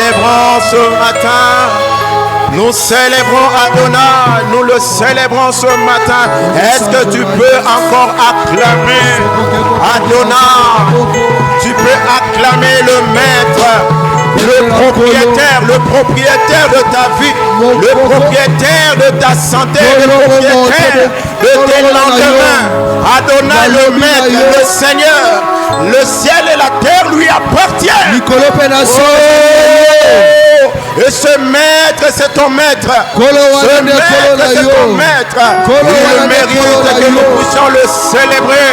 célébrons ce matin. Nous célébrons Adonai, nous le célébrons ce matin. Est-ce que tu peux encore acclamer Adonai? Tu peux acclamer le maître, le propriétaire de ta vie, le propriétaire de ta santé, le propriétaire de tes lendemains. Adonai, le maître, le Seigneur. Le ciel et la terre lui appartiennent. Oh, et ce maître, c'est ton maître. Ce maître, c'est ton maître. Il mérite que nous puissions le célébrer.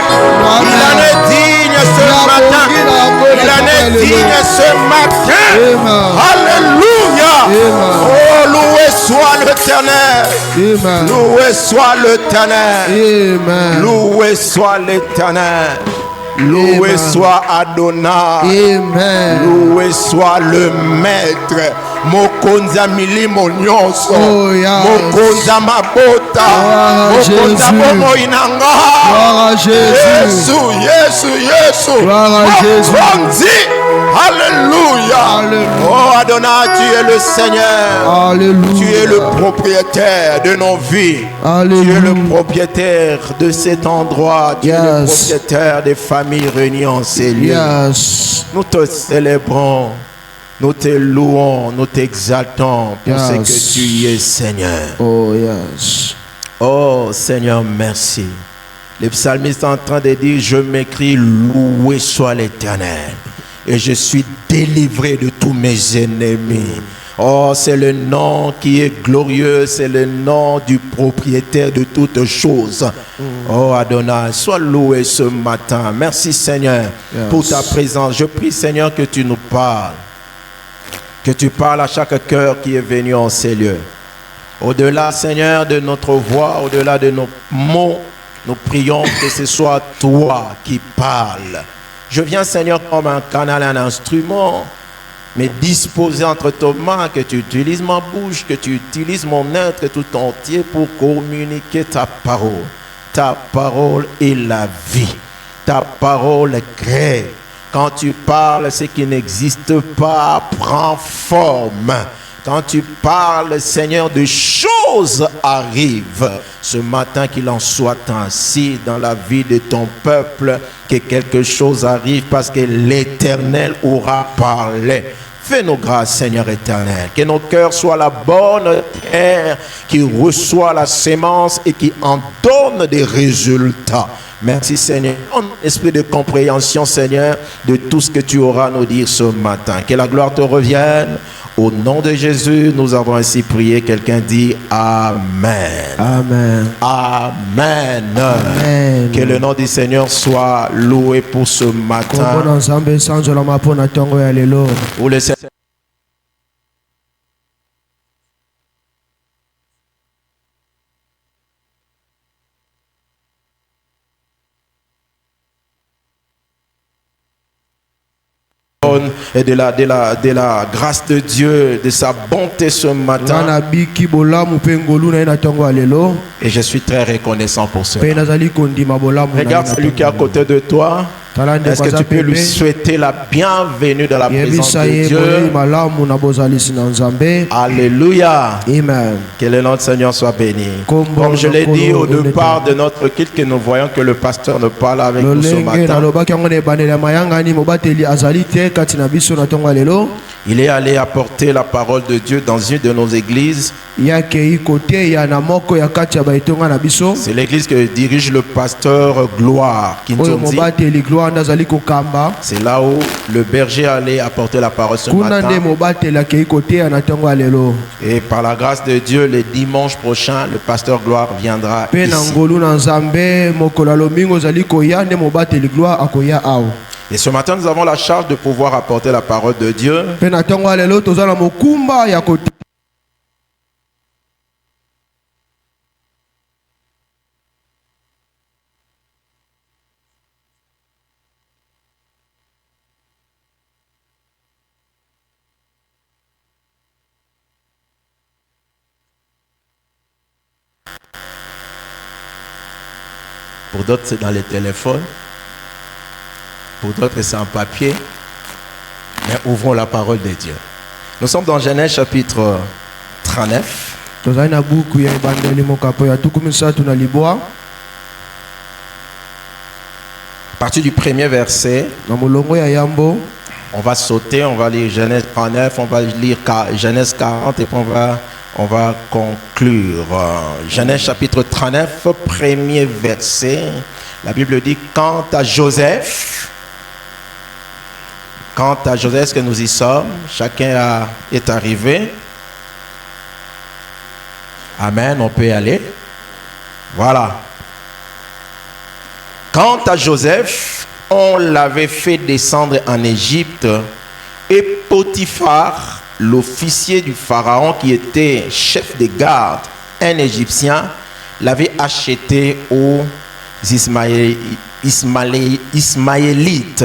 Il en est digne ce matin. Il en est digne ce matin. Alléluia. Oh, loué soit l'Éternel. Loué soit l'Éternel. Loué soit l'Éternel. Loué soit Adonai. Amen. Loué soit le maître. Mokonza milimo nyonso. Mokonza mabota. Mokonza bomo inanga. Yesu, Yesu, Yesu. Mokonzi. Alléluia. Oh Adonai, tu es le Seigneur. Alléluia. Tu es le propriétaire de nos vies. Alléluia. Tu es le propriétaire de cet endroit. Tu es le propriétaire des familles réunies en ces lieux. Nous te célébrons. Nous te louons, nous t'exaltons pour ce que tu es, Seigneur. Oh, yes. Oh, Seigneur, merci. Le psalmiste est en train de dire, je m'écris, loué soit l'Éternel. Et je suis délivré de tous mes ennemis. Oh, c'est le nom qui est glorieux, c'est le nom du propriétaire de toutes choses. Oh Adonai, sois loué ce matin. Merci Seigneur pour ta présence. Je prie Seigneur que tu nous parles. Que tu parles à chaque cœur qui est venu en ces lieux. Au-delà, Seigneur, de notre voix, au-delà de nos mots, nous prions que ce soit toi qui parles. Je viens, Seigneur, comme un canal, un instrument, mais disposé entre tes mains, que tu utilises ma bouche, que tu utilises mon être tout entier pour communiquer ta parole. Ta parole est la vie. Ta parole crée. Quand tu parles, ce qui n'existe pas prend forme. Quand tu parles, Seigneur, de choses arrivent. Ce matin, qu'il en soit ainsi dans la vie de ton peuple, que quelque chose arrive parce que l'Éternel aura parlé. Fais-nous grâce, Seigneur éternel. Que nos cœurs soient la bonne terre qui reçoit la sémence et qui en donne des résultats. Merci Seigneur. En esprit de compréhension, Seigneur, de tout ce que tu auras à nous dire ce matin. Que la gloire te revienne. Au nom de Jésus, nous avons ainsi prié. Quelqu'un dit Amen. Amen. Amen. Amen. Que le nom du Seigneur soit loué pour ce matin. Où le Seigneur et de la grâce de Dieu, de sa bonté ce matin. Et je suis très reconnaissant pour cela. Regarde celui qui est à côté de toi. Est-ce que tu peux lui souhaiter la bienvenue dans la présence de Dieu? Alléluia. Amen. Que le nom du Seigneur soit béni. Comme je l'ai dit au départ de notre culte, que nous voyons que le pasteur nous parle avec nous ce matin. Il est allé apporter la parole de Dieu dans une de nos églises. C'est l'église que dirige le pasteur Gloire Kintonzi. C'est là où le berger allait apporter la parole ce matin. Et par la grâce de Dieu, le dimanche prochain, le pasteur Gloire viendra ici. Et ce matin, nous avons la charge de pouvoir apporter la parole de Dieu. Pour d'autres, c'est dans les téléphones. Pour d'autres, c'est en papier. Mais ouvrons la parole de Dieu. Nous sommes dans Genèse chapitre 39. À partir du premier verset, on va sauter, on va lire Genèse 39, on va lire Genèse 40 et puis on va conclure. Genèse chapitre 39, premier verset. La Bible dit, quant à Joseph, est-ce que nous y sommes? Chacun est arrivé. Amen, on peut y aller. Voilà. Quant à Joseph, on l'avait fait descendre en Égypte et Potiphar, l'officier du Pharaon qui était chef des gardes, un Égyptien, l'avait acheté aux Ismaélites,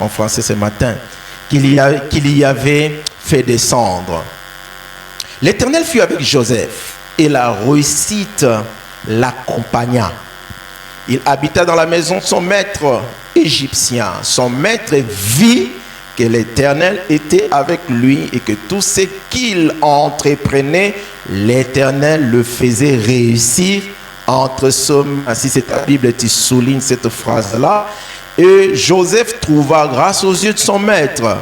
en français ce matin, qu'il y avait fait descendre. L'Éternel fut avec Joseph et la réussite l'accompagna. Il habita dans la maison de son maître égyptien. Son maître vit que l'Éternel était avec lui et que tout ce qu'il entreprenait, l'Éternel le faisait réussir entre sommes. Ainsi, c'est ta Bible, tu soulignes cette phrase-là. Et Joseph trouva grâce aux yeux de son maître.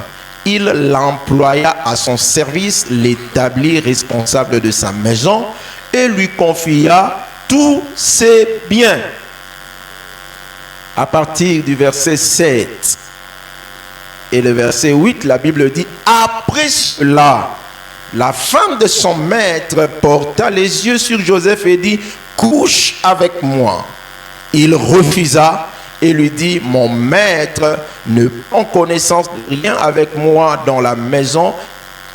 Il l'employa à son service, l'établit responsable de sa maison et lui confia tous ses biens. À partir du verset 7 et le verset 8, la Bible dit, après cela, la femme de son maître porta les yeux sur Joseph et dit, couche avec moi. Il refusa et lui dit, mon maître ne prend connaissance de rien avec moi dans la maison.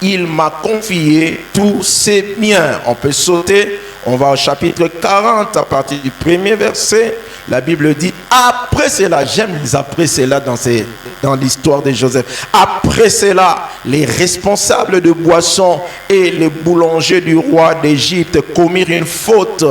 Il m'a confié tous ses biens. On peut sauter. On va au chapitre 40 à partir du premier verset. La Bible dit, après cela, j'aime les après cela dans l'histoire de Joseph. Après cela, les responsables de boissons et les boulangers du roi d'Égypte commirent une faute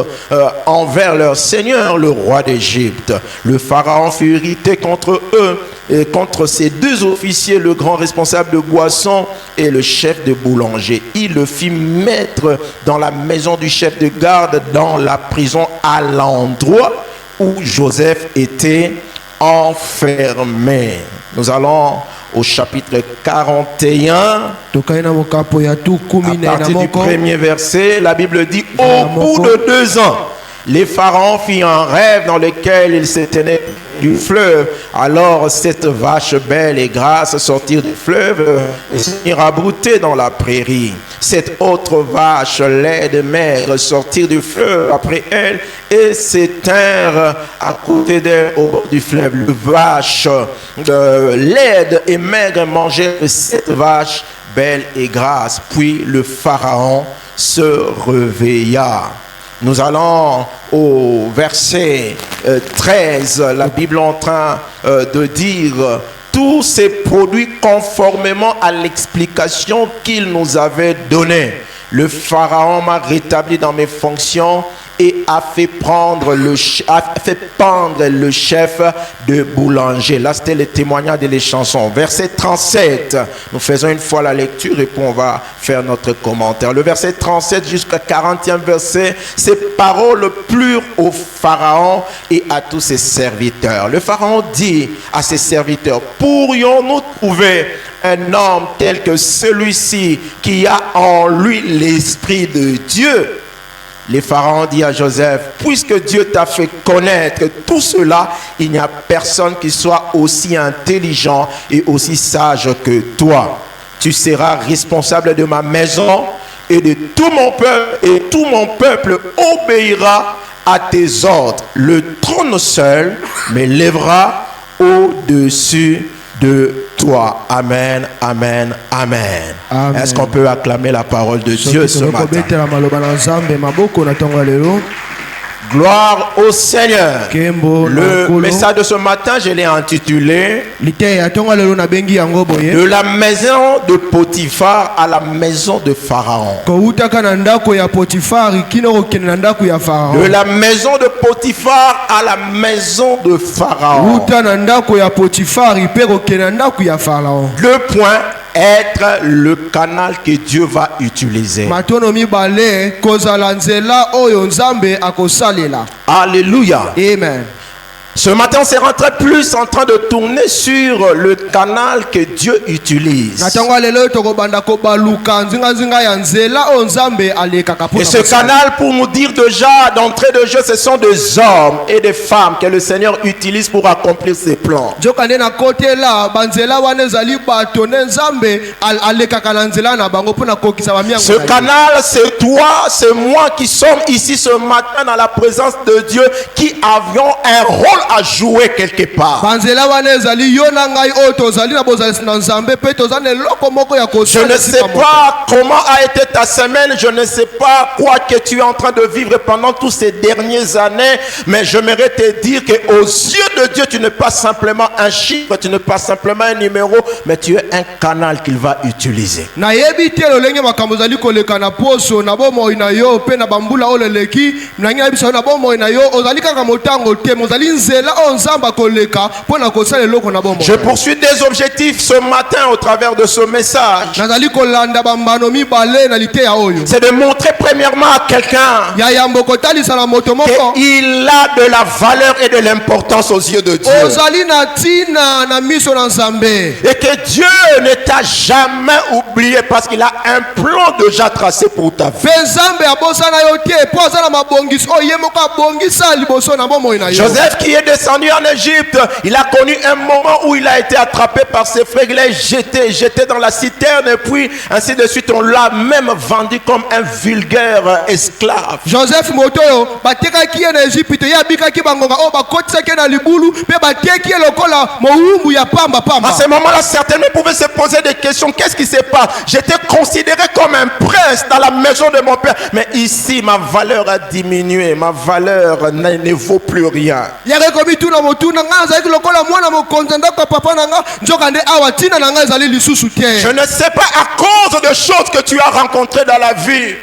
envers leur seigneur, le roi d'Égypte. Le pharaon fut irrité contre eux et contre ces deux officiers, le grand responsable de boissons et le chef de boulanger. Il le fit mettre dans la maison du chef de garde, dans la prison à l'endroit où Joseph était enfermé. Nous allons au chapitre 41. À partir du premier verset, la Bible dit, au bout de 2 ans, les pharaons fit un rêve dans lequel il se tenait du fleuve. Alors cette vache belle et grasse sortir du fleuve et se rabrouter dans la prairie. Cette autre vache laide et maigre sortir du fleuve après elle et s'éteindre à côté d'elle au bord du fleuve. Le vache laide et maigre mangeait cette vache belle et grasse. Puis le pharaon se réveilla. Nous allons au verset 13. La Bible est en train de dire, tous ces produits conformément à l'explication qu'il nous avait donnée. Le pharaon m'a rétabli dans mes fonctions et a fait pendre le chef de boulanger. Là, c'était le témoignage de les chansons. Verset 37, nous faisons une fois la lecture et puis on va faire notre commentaire. Le verset 37 jusqu'à 40e verset, ces paroles plurent au pharaon et à tous ses serviteurs. Le pharaon dit à ses serviteurs, pourrions-nous trouver un homme tel que celui-ci qui a en lui l'esprit de Dieu? Les pharaons dit à Joseph, puisque Dieu t'a fait connaître tout cela, il n'y a personne qui soit aussi intelligent et aussi sage que toi. Tu seras responsable de ma maison et de tout mon peuple, et tout mon peuple obéira à tes ordres. Le trône seul m'élèvera au-dessus de toi. Amen, amen, amen. Amen. Est-ce qu'on peut acclamer la parole de Dieu ce matin? Gloire au Seigneur. Le message de ce matin, je l'ai intitulé de la maison de Potiphar à la maison de Pharaon. De la maison de Potiphar à la maison de Pharaon. Le point être le canal que Dieu va utiliser. Alléluia. Amen. Ce matin, on s'est rentré plus en train de tourner sur le canal que Dieu utilise. Et ce canal, pour nous dire déjà d'entrée de jeu, ce sont des hommes et des femmes que le Seigneur utilise pour accomplir ses plans. Ce canal, c'est toi, c'est moi qui sommes ici ce matin dans la présence de Dieu, qui avions un rôle à jouer quelque part. Je ne sais pas comment a été ta semaine, je ne sais pas quoi que tu es en train de vivre pendant toutes ces dernières années, mais j'aimerais te dire qu'aux yeux de Dieu, tu n'es pas simplement un chiffre, tu n'es pas simplement un numéro, mais tu es un canal qu'il va utiliser. Je poursuis des objectifs ce matin au travers de ce message. C'est de montrer premièrement à quelqu'un qu'il a de la valeur et de l'importance aux yeux de Dieu. Et que Dieu ne t'a jamais oublié parce qu'il a un plan déjà tracé pour ta vie. Joseph qui est descendu en Égypte, il a connu un moment où il a été attrapé par ses frères, il est jeté dans la citerne et puis ainsi de suite, on l'a même vendu comme un vulgaire esclave. Joseph motoyo batekaki en Égypte ya bikaki bangonga o bakotisaki na libulu pe bateki lokola moumbu ya pamba pamba. À ce moment-là, certainement pouvaient se poser des questions. Qu'est-ce qui se passe? J'étais considéré comme un prince dans la maison de mon père, mais ici ma valeur a diminué, ma valeur ne vaut plus rien. Je ne sais pas à cause de choses que tu as rencontrées dans la vie.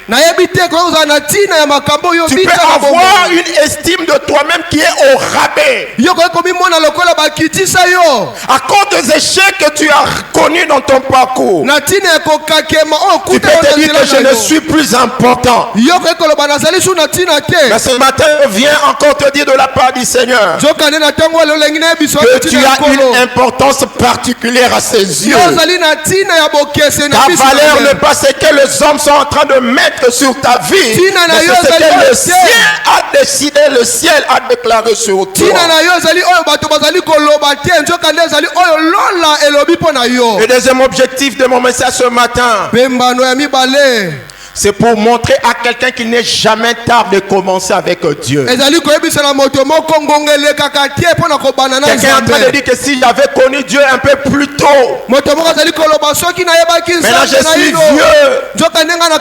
Tu peux avoir une estime de toi-même qui est au rabais. À cause des échecs que tu as connus dans ton parcours, tu peux te dire que je ne suis plus important. Mais ce matin, je viens encore te dire de la part du Seigneur que tu as une importance particulière à ses yeux. Ta valeur n'est pas ce que les hommes sont en train de mettre sur ta vie, mais c'est ce que le ciel a décidé, le ciel a déclaré sur toi. Le deuxième objectif de mon message ce matin, c'est pour montrer à quelqu'un qu'il n'est jamais tard de commencer avec Dieu. Quelqu'un est en train de dire que si j'avais connu Dieu un peu plus tôt, maintenant je suis vieux,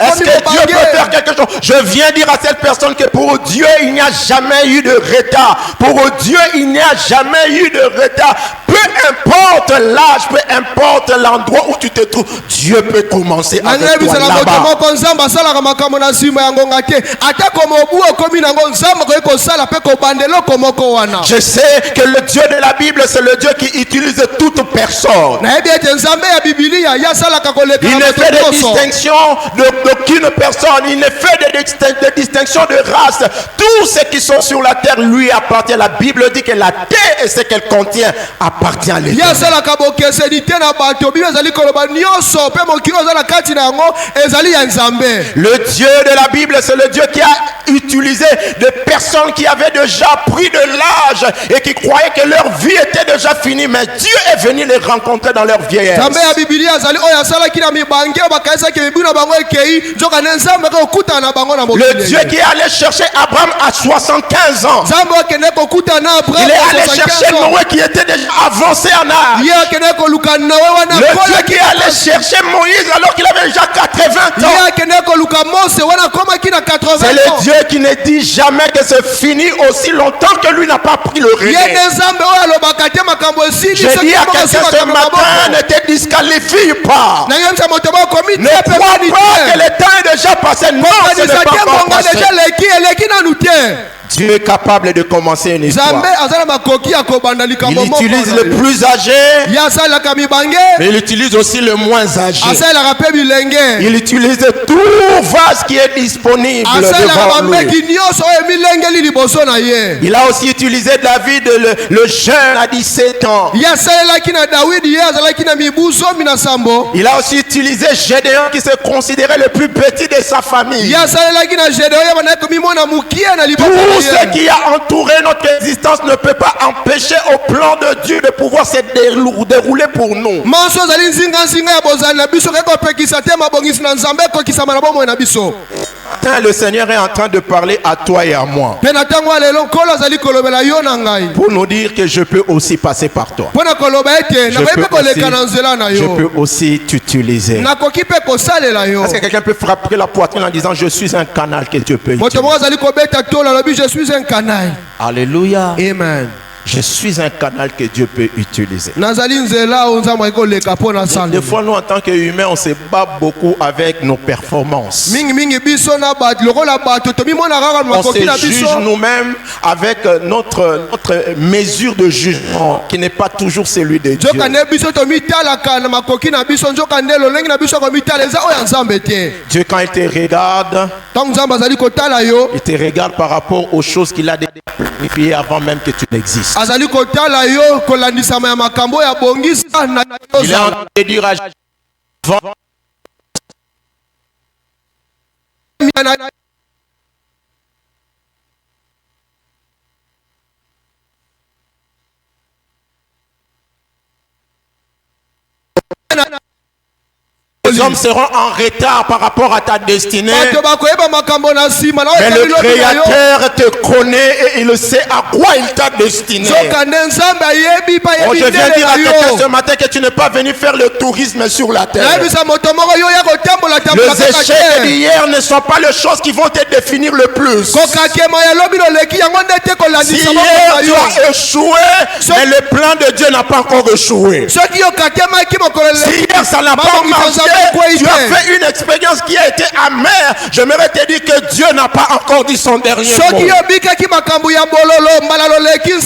est-ce que Dieu peut faire quelque chose? Je viens dire à cette personne que pour Dieu il n'y a jamais eu de retard. Pour Dieu il n'y a jamais eu de retard. Peu importe l'âge, peu importe l'endroit où tu te trouves, Dieu peut commencer avec toi là-bas. Je sais que le Dieu de la Bible, c'est le Dieu qui utilise toute personne. Il ne fait de distinction d'aucune personne. Il ne fait de distinction de race. Tous ceux qui sont sur la terre lui appartiennent. La Bible dit que la terre et ce qu'elle contient appartient à l'Éternel. Le Dieu de la Bible, c'est le Dieu qui a utilisé des personnes qui avaient déjà pris de l'âge et qui croyaient que leur vie était déjà finie, mais Dieu est venu les rencontrer dans leur vieillesse. Le Dieu qui est allé chercher Abraham à 75 ans. Il est allé chercher Noé qui était déjà avancé en âge. Le Dieu qui est allé chercher Moïse alors qu'il avait déjà 80 ans. C'est le Dieu qui ne dit jamais que c'est fini aussi longtemps que lui n'a pas pris le relais. Je dis à quelqu'un ce matin, ne te disqualifie pas. Ne crois pas que le temps est déjà passé. Non, ce n'est pas encore passé. Dieu est capable de commencer une histoire. Il utilise le plus âgé, mais il utilise aussi le moins âgé. Il utilise tout vase qui est disponible devant lui. Il a aussi utilisé David, le jeune à 17 ans. Il a aussi utilisé Gédéon qui se considérait le plus petit de sa famille. Tout ce qui a entouré notre existence ne peut pas empêcher au plan de Dieu de pouvoir se dérouler pour nous. Le Seigneur est en train de parler à toi et à moi pour nous dire que je peux aussi passer par toi. Je peux aussi t'utiliser. Est-ce que quelqu'un peut frapper la poitrine en disant je suis un canal que Dieu peut utiliser? Je suis un canal. Alléluia. Amen. Je suis un canal que Dieu peut utiliser. Des fois, nous, en tant qu'humains, on se bat beaucoup avec nos performances. On se juge nous-mêmes avec notre mesure de jugement qui n'est pas toujours celui de Dieu. Dieu, quand il te regarde, il te regarde par rapport aux choses qu'il a déjà planifiées avant même que tu n'existes. Il est en train de dire à les hommes seront en retard par rapport à ta destinée. Mais le Créateur te connaît et il sait à quoi il t'a destiné. Je viens dire à quelqu'un ce matin que tu n'es pas venu faire le tourisme sur la terre. Les échecs d'hier ne sont pas les choses qui vont te définir le plus. Si hier tu as échoué, mais le plan de Dieu n'a pas encore échoué. Si hier ça n'a pas marché, tu as fait une expérience qui a été amère. J'aimerais te dire que Dieu n'a pas encore dit son dernier mot.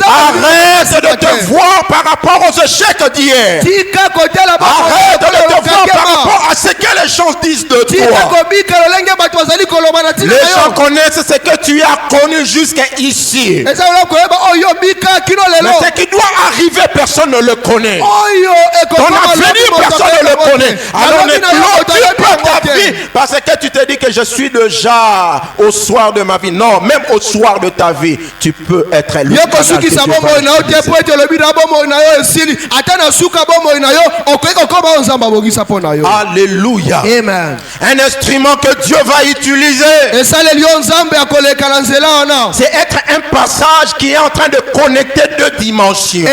Arrête de te voir par rapport aux échecs d'hier. Arrête de te voir par rapport à ce que les gens disent de toi. Les gens connaissent ce que tu as connu jusqu'à ici. Mais ce qui doit arriver, personne ne le connaît. Ton avenir, personne ne le connaît. Alors ne clôture pas ta vie parce que tu te dis que je suis déjà au soir de ma vie. Non, même au soir de ta vie, tu peux être le canal que Dieu va utiliser. Alléluia. Amen. Un instrument que Dieu va utiliser, c'est être un passage qui est en train de connecter deux dimensions.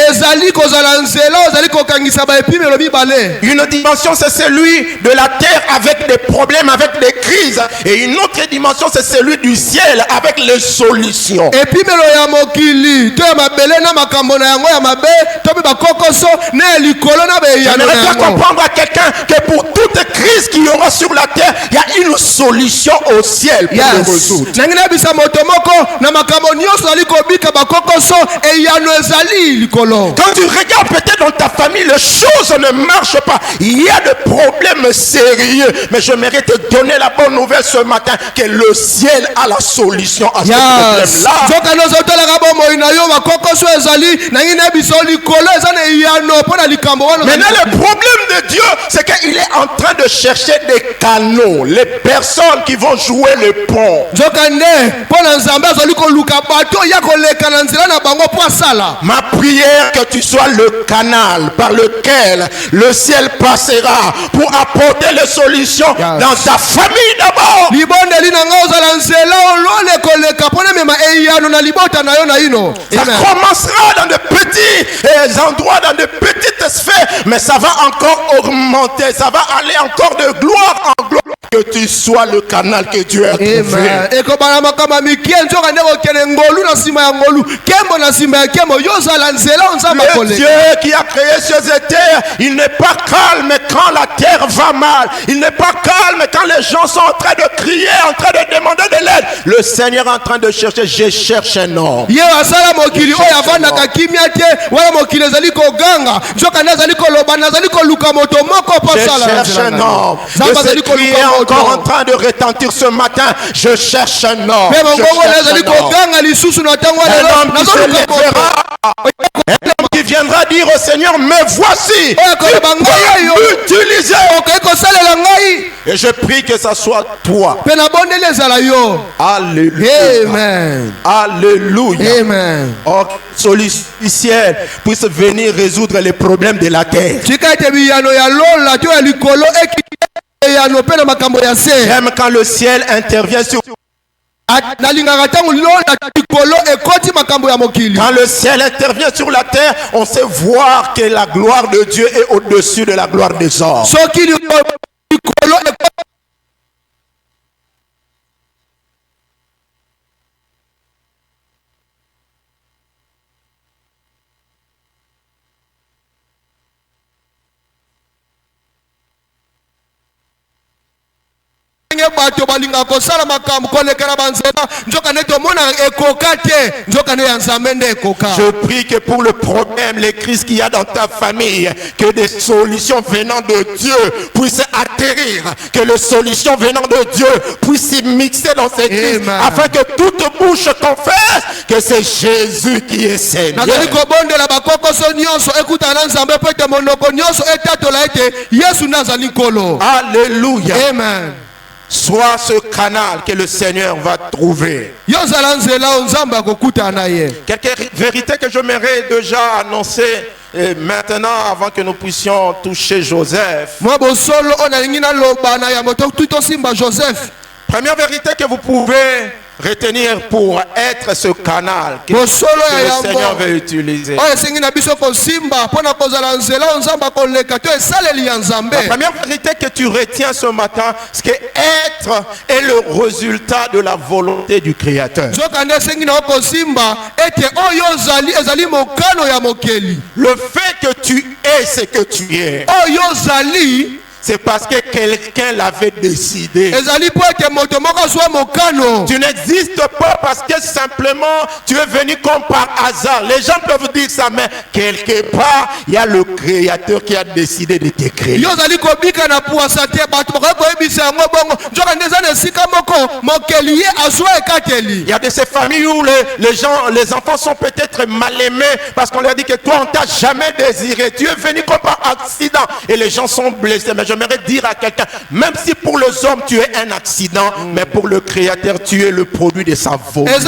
Une dimension, c'est celui de la terre avec des problèmes, avec des crises. Et une autre dimension, c'est celui du ciel avec les solutions. J'aimerais faire comprendre à quelqu'un que pour toute crise qu'il y aura sur la terre, il y a une solution au ciel pour le résoudre. Quand tu regardes peut-être dans ta famille, les choses ne marchent pas. Il y a des problèmes sérieux. Mais j'aimerais te donner la bonne nouvelle ce matin que le ciel a la solution à ce problème-là. Maintenant, le problème de Dieu, c'est qu'il est en train de chercher des canaux, les personnes qui vont jouer le pont. Ma prière, que tu sois le canal par lequel le ciel passera pour apporter les solutions dans ta famille d'abord. Ça commencera dans de petits endroits, dans de petites sphères, mais ça va encore augmenter, ça va aller encore de gloire en gloire. que tu sois le canal que Dieu a trouvé. Le Dieu qui a créé cieux et terre, il n'est pas calme quand la terre va mal. Il n'est pas calme quand les gens sont en train de crier, en train de demander de l'aide. Le Seigneur est en train de chercher. Je cherche un homme. Je cherche un homme. De ce cri est encore en train de retentir ce matin. Je cherche un homme. Un homme qui se lèvera. Un homme qui viendra dire au Seigneur, me voici. Utilisé. Et je prie que ça soit toi. Alléluia. Amen. Alléluia. Amen. Oh, sollicituel puisse venir résoudre les problèmes de la terre. J'aime quand le ciel intervient sur. Quand le ciel intervient sur la terre, on sait voir que la gloire de Dieu est au-dessus de la gloire des hommes. Je prie que pour le problème, les crises qu'il y a dans ta famille, que des solutions venant de Dieu puissent atterrir, que les solutions venant de Dieu puissent s'y mixer dans ces crises, afin que toute bouche confesse que c'est Jésus qui est Seigneur. Alléluia. Amen. Sois ce canal que le Seigneur va trouver. Quelques vérités que j'aimerais déjà annoncer maintenant avant que nous puissions toucher Joseph. Première vérité que vous pouvez retenir pour être ce canal que le Seigneur veut utiliser. La première vérité que tu retiens ce matin, c'est que être est le résultat de la volonté du Créateur. Le fait que tu es ce que tu es, c'est parce que quelqu'un l'avait décidé. Tu n'existes pas parce que simplement tu es venu comme par hasard. Les gens peuvent dire ça, mais quelque part, il y a le Créateur qui a décidé de te créer. Il y a de ces familles où les enfants sont peut-être mal aimés parce qu'on leur dit que toi, on t'a jamais désiré. Tu es venu comme par accident et les gens sont blessés. Mais j'aimerais dire à quelqu'un, même si pour les hommes tu es un accident, mais pour le Créateur tu es le produit de sa volonté.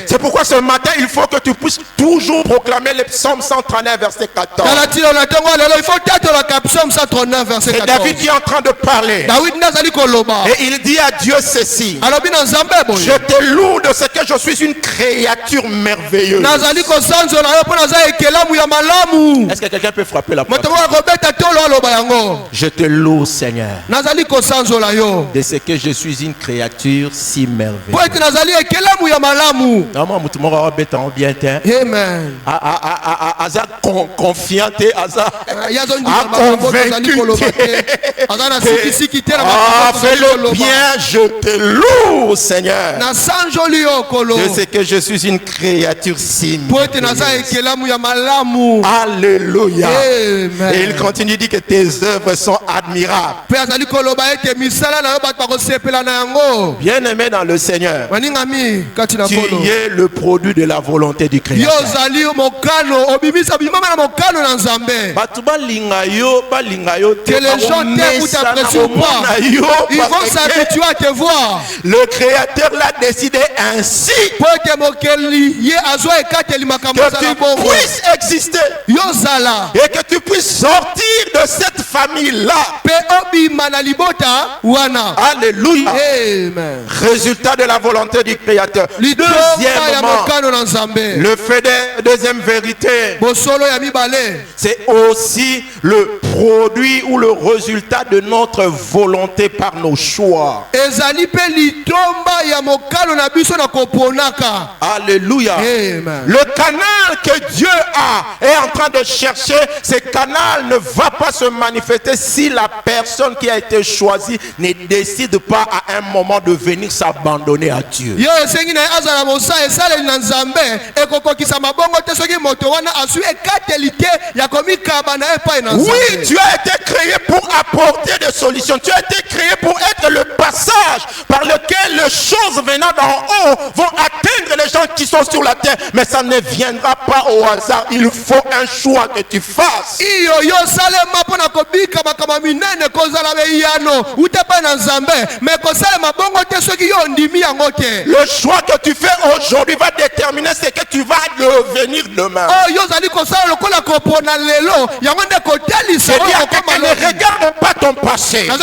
C'est pourquoi ce matin il faut que tu puisses toujours proclamer le psaume 139 verset 14. C'est David qui est en train de parler. Et il dit à Dieu ceci: je te loue de ce que je suis une créature merveilleuse. Est-ce que quelqu'un peut frapper la porte? Je te loue, Seigneur, de ce que je suis une créature si merveilleuse. Amen. Confiant, fais-le bien, je te loue, Seigneur, de ce que je suis une créature si merveilleuse. Alléluia. Amen. Et il continue, dit que tes œuvres sont admirables. Bien aimé dans le Seigneur, tu es le produit de la volonté du Créateur. Que les gens t'aiment ou t'apprécient pas, ils vont s'habituer à te voir. Le Créateur l'a décidé ainsi. que tu puisses exister et que tu puisses sortir de cette famille-là. Alléluia. Amen. Résultat de la volonté du Créateur. Deuxièmement, deuxième vérité, c'est aussi le produit ou le résultat de notre volonté par nos choix. Alléluia. Amen. Le canal que Dieu est en train de chercher, ce canal ne va pas se manifester si la personne qui a été choisie ne décide pas à un moment de venir s'abandonner à Dieu. Oui, tu as été créé pour apporter des solutions. Tu as été créé pour être le passage par lequel les choses venant d'en haut vont atteindre les gens qui sont sur la terre. Mais ça ne viendra pas au hasard. Il faut un choix que tu fasses. Le choix que tu fais aujourd'hui va déterminer ce que tu vas devenir demain. C'est-à-dire que ne regarde pas ton passé. Le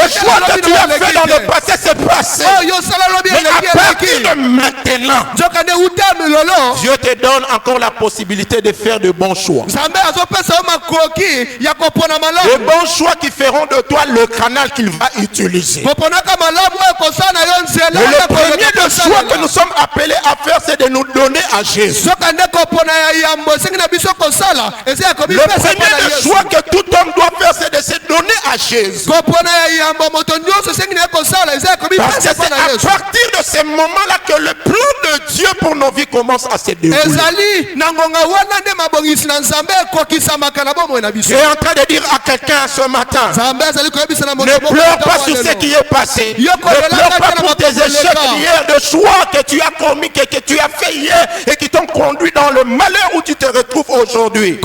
choix que tu as fait dans le passé, c'est passé. Mais à partir de maintenant, Dieu te donne encore la possibilité de faire de bons choix. De bons choix qui feront de toi le canal qu'il va utiliser. Le premier de choix que nous sommes appelés à faire, c'est de nous donner à Jésus. Le premier de choix que tout homme doit faire, c'est de se donner à Jésus. Parce que c'est à partir de ce moment-là que le plan de Dieu pour nos vies commence à se dérouler. Je suis en train de dire à quelqu'un ce matin, ne pleure pas sur ce qui est passé. Ne pleure pas pour tes échecs hier, de choix que tu as commis, que tu as fait hier et qui t'ont conduit dans le malheur où tu te retrouves aujourd'hui.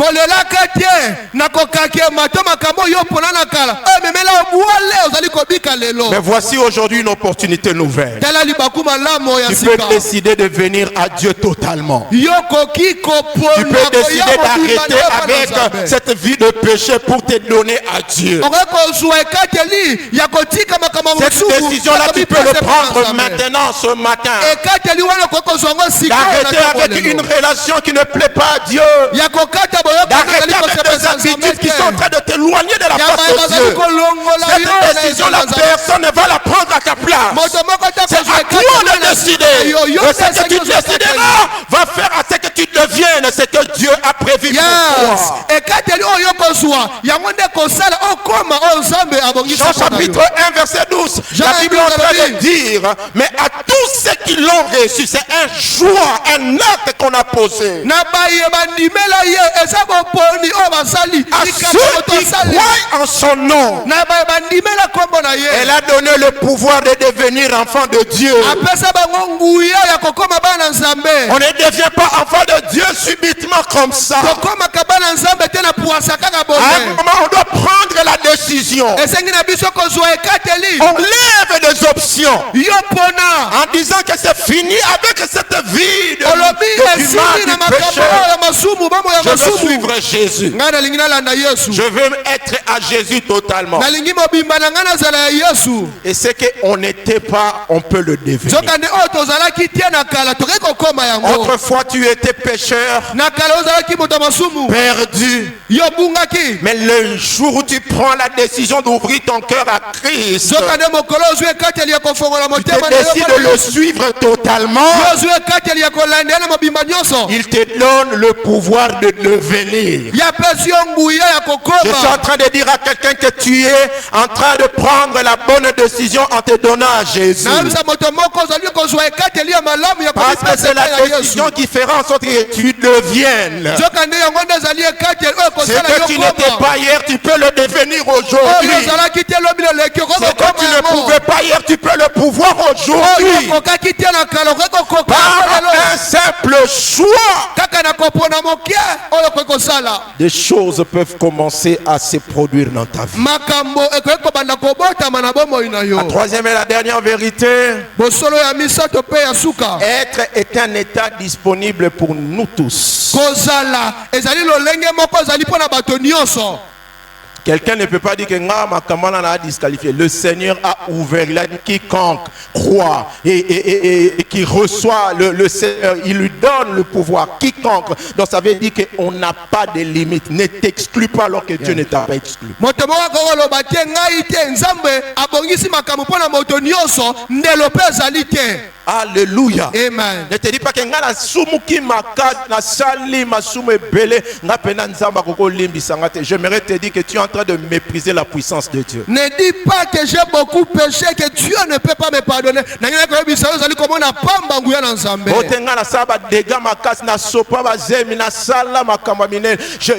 Mais voici aujourd'hui une opportunité nouvelle. Tu peux décider de venir à Dieu totalement. Tu peux décider d'arrêter avec cette vie de péché pour te donner à Dieu. Cette décision-là, tu peux le prendre maintenant, ce matin. D'arrêter avec une relation qui ne plaît pas à Dieu. D'arrêter avec des attitudes qui sont en train de t'éloigner de la face de Dieu. Cette décision-là, personne ne va la prendre à ta place. C'est à toi de décider. Et ce que tu décideras va faire à ce que tu deviennes ce que Dieu a prévu pour toi. Jean chapitre 1 verset 12. La Bible est en train de dire, mais à tous ceux qui l'ont reçu, c'est un choix, un acte qu'on a posé. À ceux qui croient en son nom, elle a donné le pouvoir de devenir enfant de Dieu. On ne devient pas enfant de Dieu subitement comme ça. À un moment, on doit prendre la décision. On lève des options en disant que c'est fini avec cette vie de mal, du péché. Je veux suivre Jésus. Je veux être à Jésus totalement. Et c'est qu'on n'était pas, on peut le devenir. Autrefois tu étais pécheur, perdu. Mais le jour où tu prends la décision d'ouvrir ton cœur à Christ, tu décides de le suivre totalement, il te donne le pouvoir de devenir. Je suis en train de dire à quelqu'un que tu es en train de prendre la bonne décision en te donnant à Jésus. Parce que c'est la décision qui fera en sorte que tu deviennes. Ce que tu n'étais pas hier, tu peux le devenir aujourd'hui. Ce que tu ne pouvais pas hier, tu peux le pouvoir aujourd'hui. Par un un simple choix, des choses peuvent commencer à se produire dans ta vie. La troisième et la dernière vérité, être est un état disponible pour nous tous. Quelqu'un ne peut pas dire que ma Kamala a disqualifié. Le Seigneur a ouvert. Il a dit quiconque croit et qui reçoit le Seigneur, il lui donne le pouvoir. Quiconque. Donc ça veut dire qu'on n'a pas de limite. Ne t'exclus pas alors que Dieu ne t'a pas exclu. Alléluia. Amen. Ne te dis pas que nga na sumuki makat na sali masume bele nga pena nzamba koko limbi sangate. J'aimerais te dire que tu es en train de mépriser la puissance de Dieu. Ne dis pas que j'ai beaucoup péché, que Dieu ne peut pas me pardonner.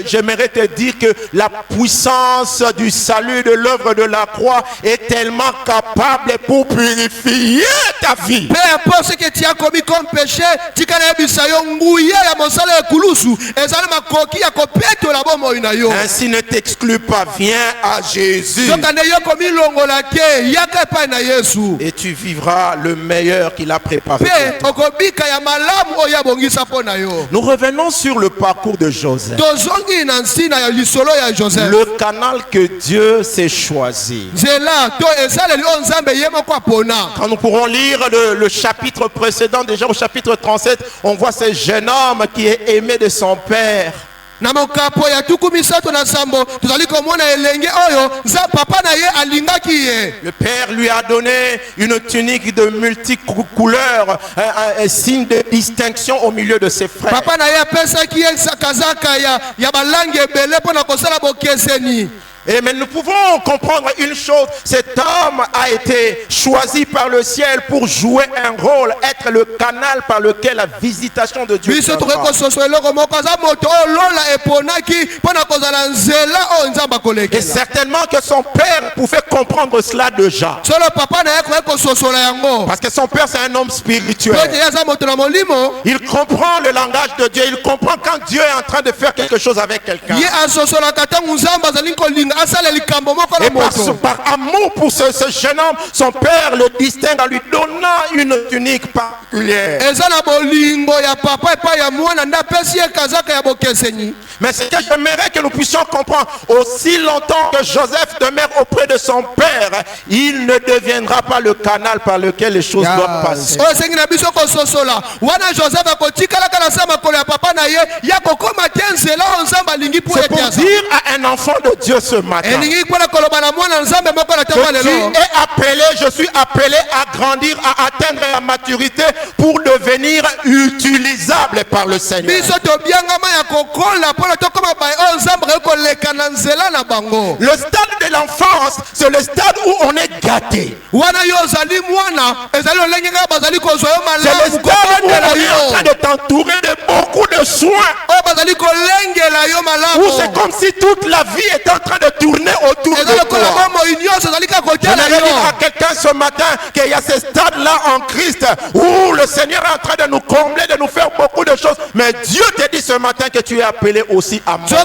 J'aimerais te dire que la puissance du salut de l'œuvre de la croix est tellement capable pour purifier ta vie. Peu importe ce que tu as commis comme péché, ainsi ne t'exclus pas, viens à Jésus et tu vivras le meilleur qu'il a préparé pour toi. Nous revenons sur le parcours de Joseph. Le canal que Dieu s'est choisi. Quand nous pourrons lire le chapitre précédent, déjà au chapitre 37, on voit ce jeune homme qui est aimé de son père. Le père lui a donné une tunique de multicouleurs, un signe de distinction au milieu de ses frères. Mais nous pouvons comprendre une chose, cet homme a été choisi par le ciel pour jouer un rôle, être le canal par lequel la visitation de Dieu viendra. Et certainement que son père pouvait comprendre cela déjà. Parce que son père c'est un homme spirituel. Il comprend le langage de Dieu, il comprend quand Dieu est en train de faire quelque chose avec quelqu'un. Et par amour pour ce jeune homme, son père le distingue en lui donnant une tunique particulière. Mais ce que j'aimerais que nous puissions comprendre, aussi longtemps que Joseph demeure auprès de son père, il ne deviendra pas le canal par lequel les choses doivent passer. C'est pour dire à un enfant de Dieu ce matin que tu es appelé, je suis appelé à grandir, à atteindre la maturité pour devenir utilisable par le Seigneur. Le stade de l'enfance, c'est le stade où on est gâté. C'est le stade où on est en train de t'entourer de beaucoup de soins. Où c'est comme si toute la vie est en train de tourner autour de toi. J'aimerais dire à quelqu'un ce matin qu'il y a ce stade-là en Christ où le Seigneur est en train de nous combler, de nous faire beaucoup de choses. Mais Dieu te dit ce matin que tu es appelé aussi à monter.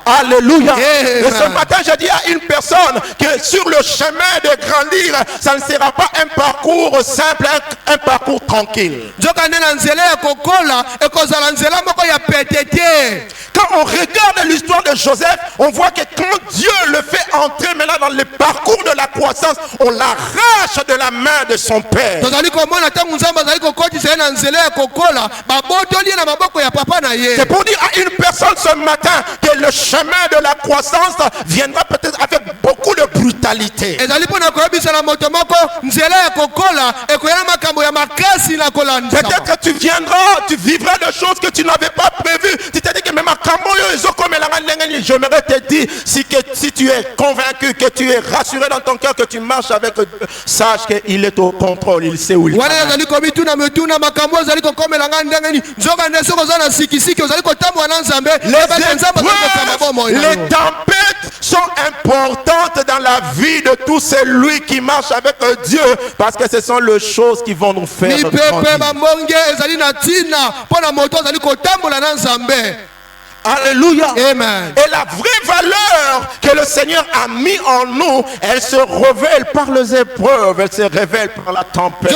Alléluia. Et ce matin, je dis à une personne que sur le chemin de grandir, ça ne sera pas un parcours simple, un parcours tranquille. Quand on regarde l'histoire de Joseph, on voit que quand Dieu le fait entrer maintenant dans le parcours de la croissance, on l'arrache de la main de son père. C'est pour dire à une personne ce matin que le chemin de la croissance viendra peut-être avec beaucoup de brutalité. Peut-être que tu viendras, tu vivras des choses que tu n'avais pas prévues. Tu t'es dit que même j'aimerais te dire, si tu es convaincu, que tu es rassuré dans ton cœur, que tu marches avec Dieu, sache qu'il est au contrôle, il sait où il est. Les tempêtes sont importantes dans la vie de tout celui qui marche avec Dieu, parce que ce sont les choses qui vont nous faire grandir. Alléluia. Amen. Et la vraie valeur que le Seigneur a mis en nous, elle se révèle par les épreuves, elle se révèle par la tempête.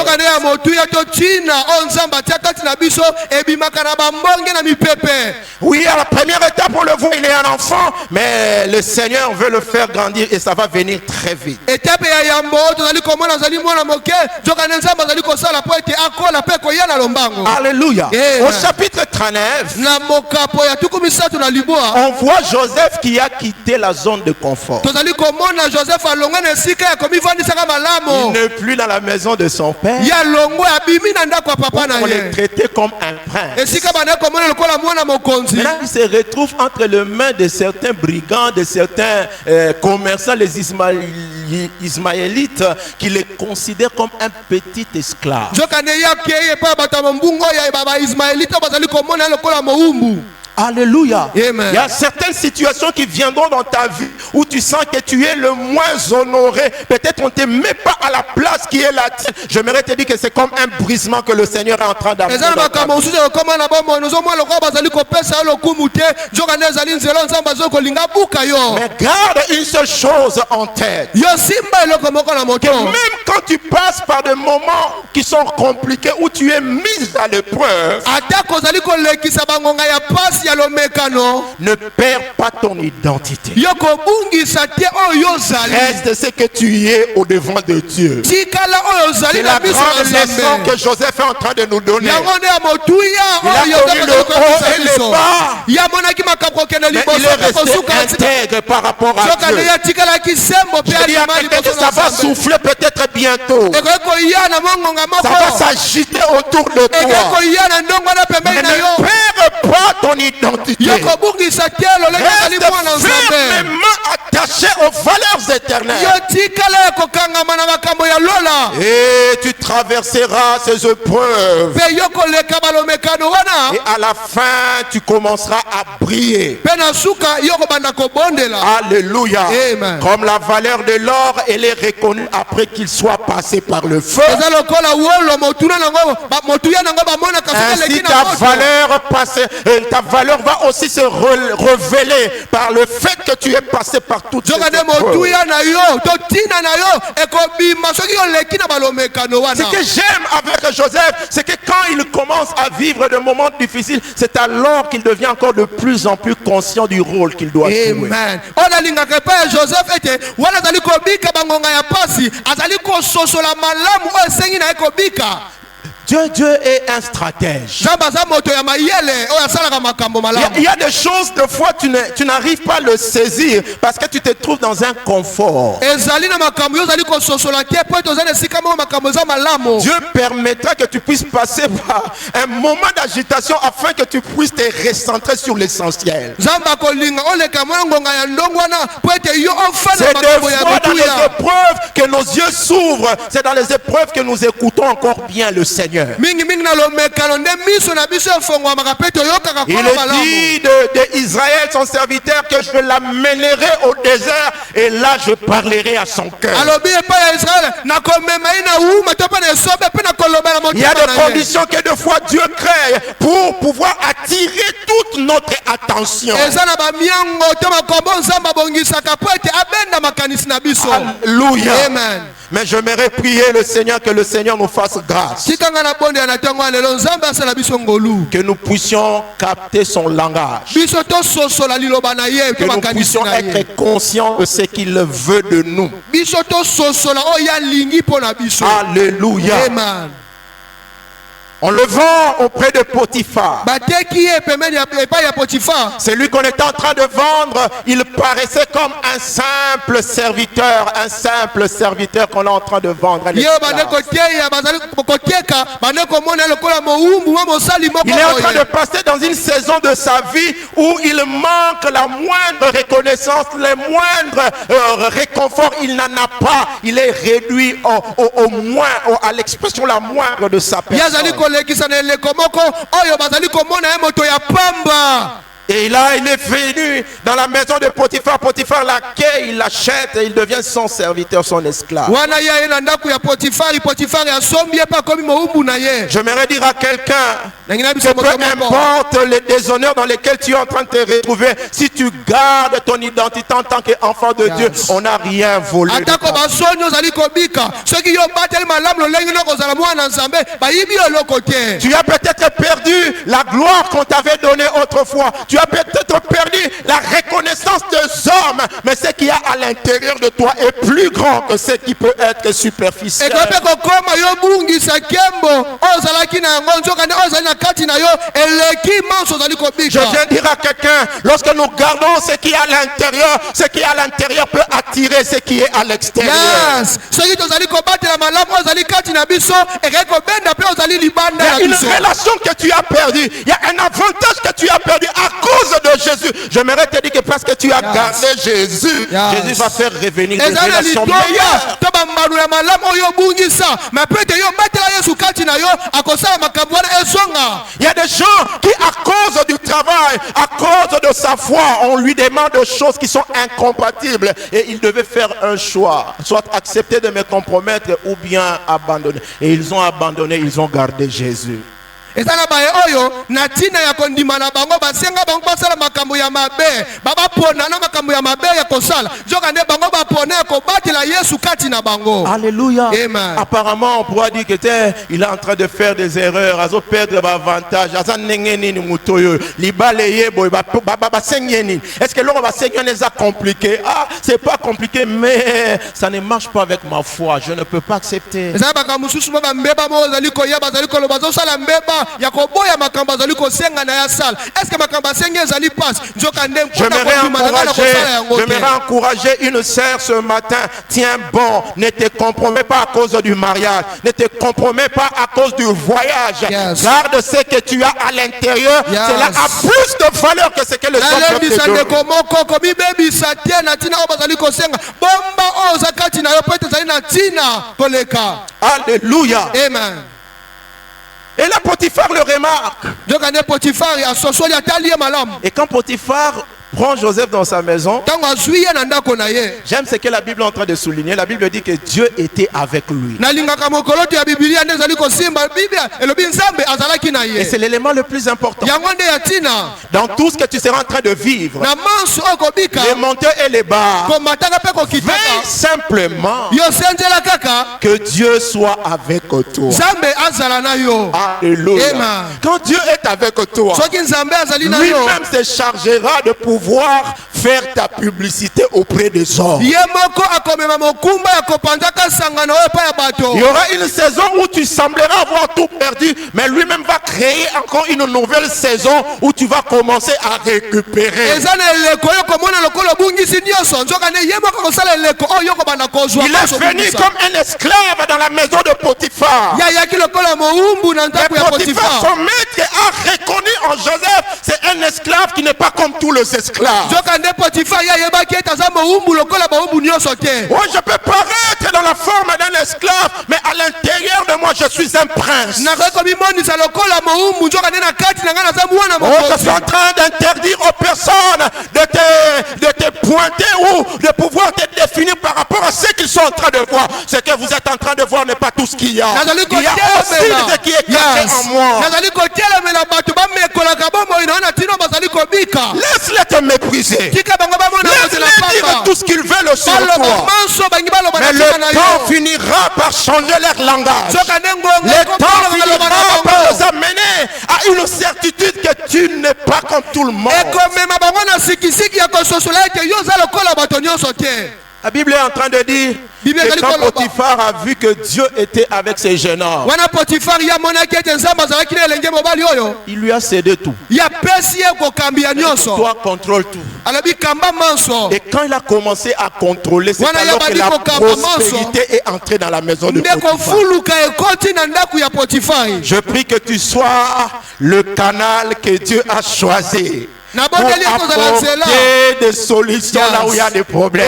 Oui, à la première étape, on le voit, il est un enfant, mais le Seigneur veut le faire grandir et ça va venir très vite. Alléluia. Au chapitre 39, on voit Joseph qui a quitté la zone de confort. Il n'est plus dans la maison de son père. On est traité comme un prince. Maintenant, il se retrouve entre les mains de certains brigands, de certains commerçants, les Ismaélites, qui les considèrent comme un petit esclave. Alléluia. Amen. Il y a certaines situations qui viendront dans ta vie où tu sens que tu es le moins honoré. Peut-être on ne te met pas à la place qui est la tienne. J'aimerais te dire que c'est comme un brisement que le Seigneur est en train d'amener. Mais garde une seule chose en tête. Que même quand tu passes par des moments qui sont compliqués, où tu es mis à l'épreuve, ne perds pas ton identité. Reste ce que tu es au devant de Dieu. C'est la grande leçon que Joseph est en train de nous donner. Il a connu le haut et le bas, mais il est resté intègre par rapport à Dieu. Je dis à quelqu'un que ça va souffler peut-être bientôt. Ça va s'agiter autour de toi. Mais ne perds pas ton identité. Reste fermement attaché aux valeurs éternelles. Et tu traverseras ces épreuves. Et à la fin, tu commenceras à briller. Alléluia. Amen. Comme la valeur de l'or, elle est reconnue après qu'il soit passé par le feu. Ainsi ta valeur va aussi se révéler par le fait que tu es passé par toutes ces épreuves. Ce que j'aime avec Joseph, c'est que quand il commence à vivre des moments difficiles, c'est alors qu'il devient encore de plus en plus conscient du rôle qu'il doit jouer. Amen. Dieu est un stratège. Il y a des choses, des fois, tu n'arrives pas à le saisir parce que tu te trouves dans un confort. Dieu permettra que tu puisses passer par un moment d'agitation afin que tu puisses te recentrer sur l'essentiel. C'est des fois dans les épreuves que nos yeux s'ouvrent. C'est dans les épreuves que nous écoutons encore bien le Seigneur. Il est dit d'Israël, son serviteur, que je l'amènerai au désert et là je parlerai à son cœur. Il y a des conditions que des fois Dieu crée pour pouvoir attirer toute notre attention. Alléluia. Amen. Mais j'aimerais prier le Seigneur, que le Seigneur nous fasse grâce. Que nous puissions capter son langage. Que nous puissions être conscients de ce qu'il veut de nous. Alléluia. Amen. On le vend auprès de Potiphar. C'est lui qu'on était en train de vendre. Il paraissait comme un simple serviteur qu'on est en train de vendre. Il est en train de passer dans une saison de sa vie où il manque la moindre reconnaissance, les moindres réconfort. Il n'en a pas. Il est réduit au moins, à l'expression la moindre de sa personne. Et là, il est venu dans la maison de Potiphar. Potiphar l'accueille, il l'achète et il devient son serviteur, son esclave. J'aimerais dire à quelqu'un que peu importe les déshonneurs dans lesquels tu es en train de te retrouver, si tu gardes ton identité en tant qu'enfant de Dieu, on n'a rien volé. Tu as peut-être perdu la gloire qu'on t'avait donnée autrefois. Tu as peut-être perdu la reconnaissance des hommes, mais ce qui y a à l'intérieur de toi est plus grand que ce qui peut être superficiel. Je viens dire à quelqu'un, lorsque nous gardons ce qui est à l'intérieur, ce qui est à l'intérieur peut attirer ce qui est à l'extérieur. Il y a une relation que tu as perdue, il y a un avantage que tu as perdu à cause de Jésus. J'aimerais te dire que parce que tu as gardé Jésus, Jésus va faire revenir des relations meilleures. Il y a des gens qui, à cause du travail, à cause de sa foi, on lui demande des choses qui sont incompatibles et il devait faire un choix, soit accepter de me compromettre ou bien abandonner. Et ils ont abandonné, ils ont gardé Jésus. Et ça n'a pas natina ya kondima na bango basenga bango basala makambo ya mabe baba pona na makambo ya mabe ya kosala jokande bango ba pona ko batela Yesu kati na bango. Alléluia. Amen. Apparemment on pourra dire que il est en train de faire des erreurs, azo perdre l'avantage, aza nengeni ni mutoyo libaleye boy ba sengeni. Est-ce que l'on va seigneur les a compliqué? Ah, c'est pas compliqué mais ça ne marche pas avec ma foi, je ne peux pas accepter. Ça ba kamususu ba mbeba mo zali ko ya bazali ko lo bazo sala mbeba. Est-ce que j'aimerais encourager une sœur ce matin. Tiens bon, ne te compromets pas à cause du mariage, ne te compromets pas à cause du voyage. Garde ce que tu as à l'intérieur. Cela a plus de valeur que ce que les autres te donnent. Alléluia. Amen. Et là, Potiphar le remarque. Et quand Potiphar prend Joseph dans sa maison, j'aime ce que la Bible est en train de souligner. La Bible dit que Dieu était avec lui. Et c'est l'élément le plus important. Dans tout ce que tu seras en train de vivre, les montées et les bas, veille simplement que Dieu soit avec toi. Alléluia. Quand Dieu est avec toi, lui-même se chargera de pouvoir faire ta publicité auprès des hommes. Il y aura une saison où tu sembleras avoir tout perdu, mais lui-même va créer encore une nouvelle saison où tu vas commencer à récupérer. Il est venu comme un esclave dans la maison de Potiphar. Mais Potiphar, son maître, a reconnu en Joseph, c'est un esclave qui n'est pas comme tous les esclaves. Oui, je peux paraître dans la forme d'un esclave, mais à l'intérieur de moi, je suis un prince. Je suis en train d'interdire aux personnes de te pointer ou de pouvoir te définir par rapport à ce qu'ils sont en train de voir. Ce que vous êtes en train de voir n'est pas tout ce qu'il y a. Il y a aussi ce qui est caché en moi. Laisse-les te mépriser. Laisse-les dire tout ce qu'ils veulent sur toi. Mais le temps finira par changer leur langage. Le temps finira par nous amener à une certitude que tu n'es pas comme tout le monde. La Bible est en train de dire que quand Potiphar a vu que Dieu était avec ces jeunes hommes, il lui a cédé tout. Toi, contrôle tout. Et quand il a commencé à contrôler, c'est alors que la prospérité est entrée dans la maison de Potiphar. Je prie que tu sois le canal que Dieu a choisi pour apporter des solutions là où il y a des problèmes.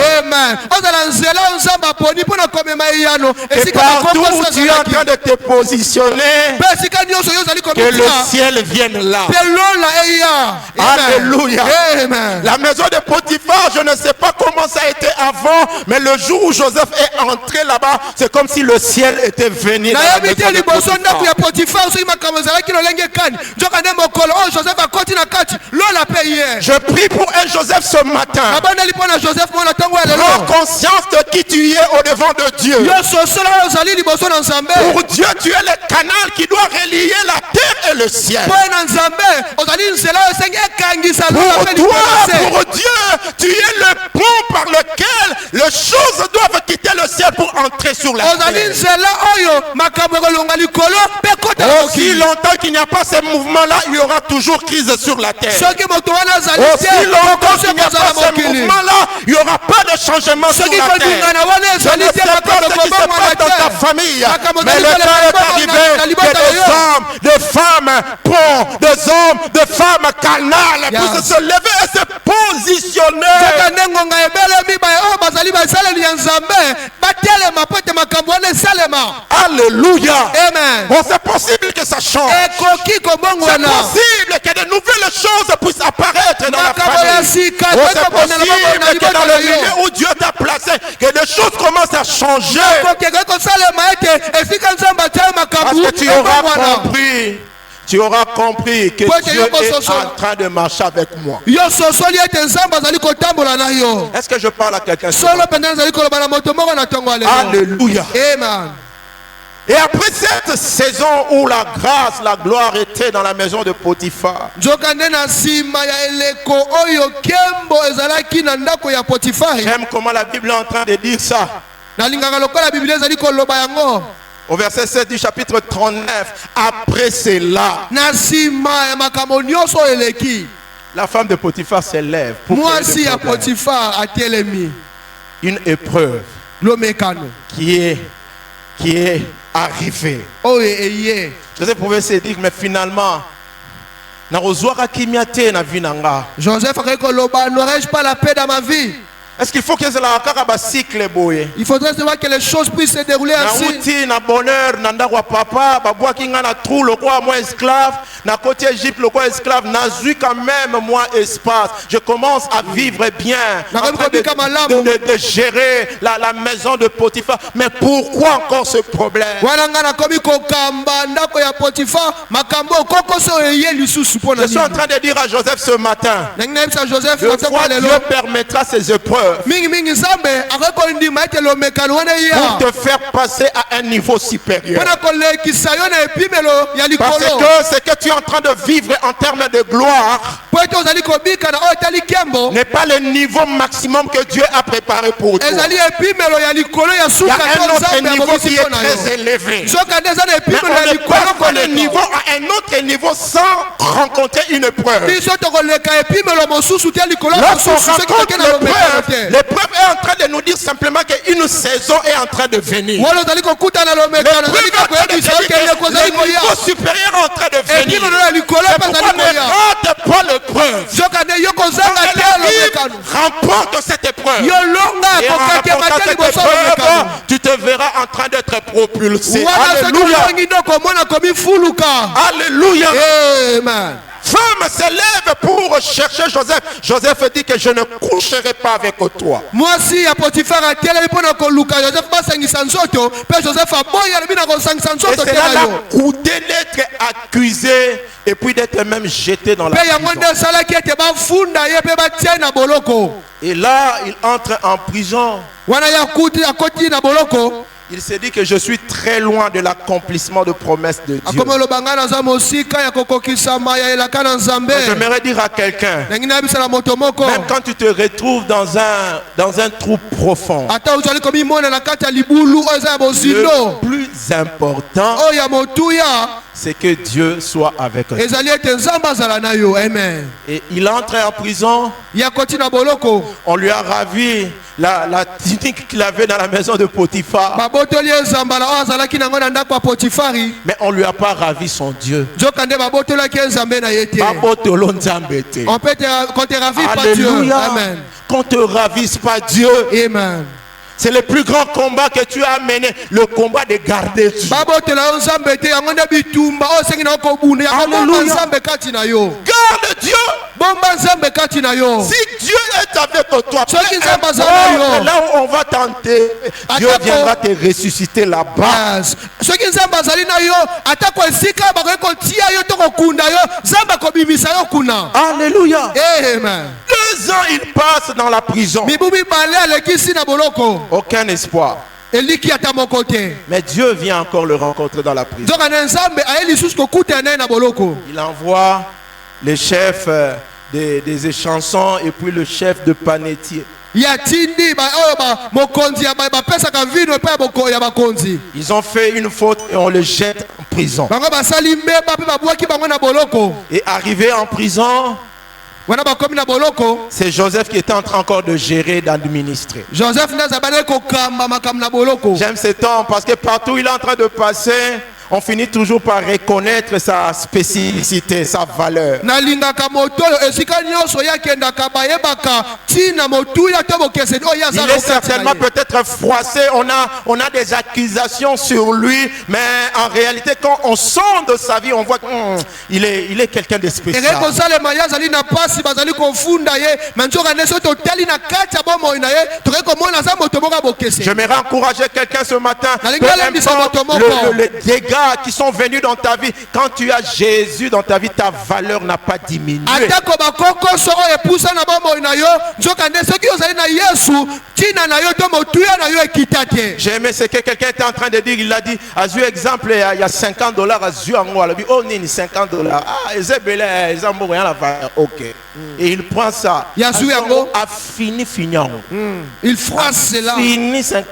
Et partout où tu es en train de te positionner, que le ciel vienne là. Alléluia. La maison de Potiphar, je ne sais pas comment ça a été avant, mais le jour où Joseph est entré là-bas, c'est comme si le ciel était venu dans la maison de Potiphar. Je prie pour un Joseph ce matin. Prends conscience de qui tu es au devant de Dieu. Pour Dieu, tu es le canal qui doit relier la terre et le ciel. Pour Dieu, tu es le pont par lequel les choses doivent quitter le ciel pour entrer sur la terre. Aussi longtemps qu'il n'y a pas ces mouvements-là, il y aura toujours crise sur la terre. Aussi longtemps qu'il n'y a pas ces mouvements-là, il n'y aura pas de changement sur la terre. Je ne sais pas ce qui se passe dans ta famille, mais le temps est arrivé que des hommes, des femmes, des hommes, des femmes canales puissent se lever et se positionner. Alléluia. Bon, c'est possible que ça change. C'est possible que de nouvelles choses puissent apparaître dans la famille. C'est possible que dans le milieu où Dieu t'a placé, que des choses commencent à changer. Parce que tu auras compris que Dieu est en train de marcher avec moi. Est-ce que je parle à quelqu'un? Alléluia. Amen. Et après cette saison où la grâce, la gloire était dans la maison de Potiphar, j'aime comment la Bible est en train de dire ça. Au verset 7 du chapitre 39, après cela, la femme de Potiphar s'élève pour une épreuve qui est arrivée. Joseph pouvait se dire, mais finalement, Joseph, n'aurais-je pas la paix dans ma vie? Est-ce qu'il faut que cela cycle boye? Il faudrait savoir que les choses puissent se dérouler ainsi. Na bonheur, nanda wa papa, babwa kinga na trou le roi moi esclave, na côté Égypte le roi esclave, na zui quand même moi espace. Je commence à vivre bien, de gérer la maison de Potiphar. Mais pourquoi encore ce problème? Je suis en train de dire à Joseph ce matin, de quoi Dieu permettra ces épreuves pour te faire passer à un niveau supérieur. Parce que ce que tu es en train de vivre en termes de gloire n'est pas le niveau maximum que Dieu a préparé pour toi. Il y a un autre niveau qui est très élevé. Mais on ne passe pas le niveau à un autre niveau sans rencontrer une épreuve. Lorsqu'on rencontre l'épreuve est en train de nous dire simplement qu'une saison est en train de venir. Le niveau supérieur est en train de venir. C'est pourquoi ne rate pas l'épreuve. Remporte cette épreuve. Et en remportant cette épreuve, tu te verras en train d'être propulsé. Alléluia. Alléluia. Amen. Femme s'élève pour chercher Joseph. Joseph dit que je ne coucherai pas avec toi. Moi si à Potiphar a tel et c'est là la coûté d'être accusé et puis d'être même jeté dans la prison. Et là il entre en prison. Il s'est dit que je suis très loin de l'accomplissement de promesses de Dieu. J'aimerais dire à quelqu'un, même quand tu te retrouves dans un trou profond, le plus important, c'est que Dieu soit avec toi. Et il entre en prison. On lui a ravi la tunique qu'il avait dans la maison de Potiphar. Mais on ne lui a pas ravi son Dieu. On peut qu'on te ravisse pas Dieu. Amen. Qu'on te ravisse pas Dieu. Amen. C'est le plus grand combat que tu as mené, le combat de garder Dieu. Alléluia. Garde Dieu. Si Dieu est avec toi, là où on va tenter, Dieu viendra te ressusciter là-bas. Alléluia. Amen. 2 ans il passe dans la prison. Aucun espoir. Mais Dieu vient encore le rencontrer dans la prison. Il envoie le chef des chansons et puis le chef de panetier. Ils ont fait une faute et on les jette en prison. Et arrivé en prison, c'est Joseph qui était en train encore de gérer, d'administrer. J'aime ce temps parce que partout où il est en train de passer, on finit toujours par reconnaître sa spécificité, sa valeur. Il est certainement peut-être froissé, on a des accusations sur lui, mais en réalité quand on sonde sa vie, on voit qu'il est quelqu'un de spécial. J'aimerais encourager quelqu'un ce matin, peu importe le dégât qui sont venus dans ta vie, quand tu as Jésus dans ta vie, ta valeur n'a pas diminué. J'ai aimé ce que quelqu'un était en train de dire. Il a dit, à ce exemple, il y a $50 à ce moment. Il a dit, oh, il y a $50. Ah, ils ont rien la valeur. Ok. Et il prend ça. A fini. Il froisse cela. Fini $50.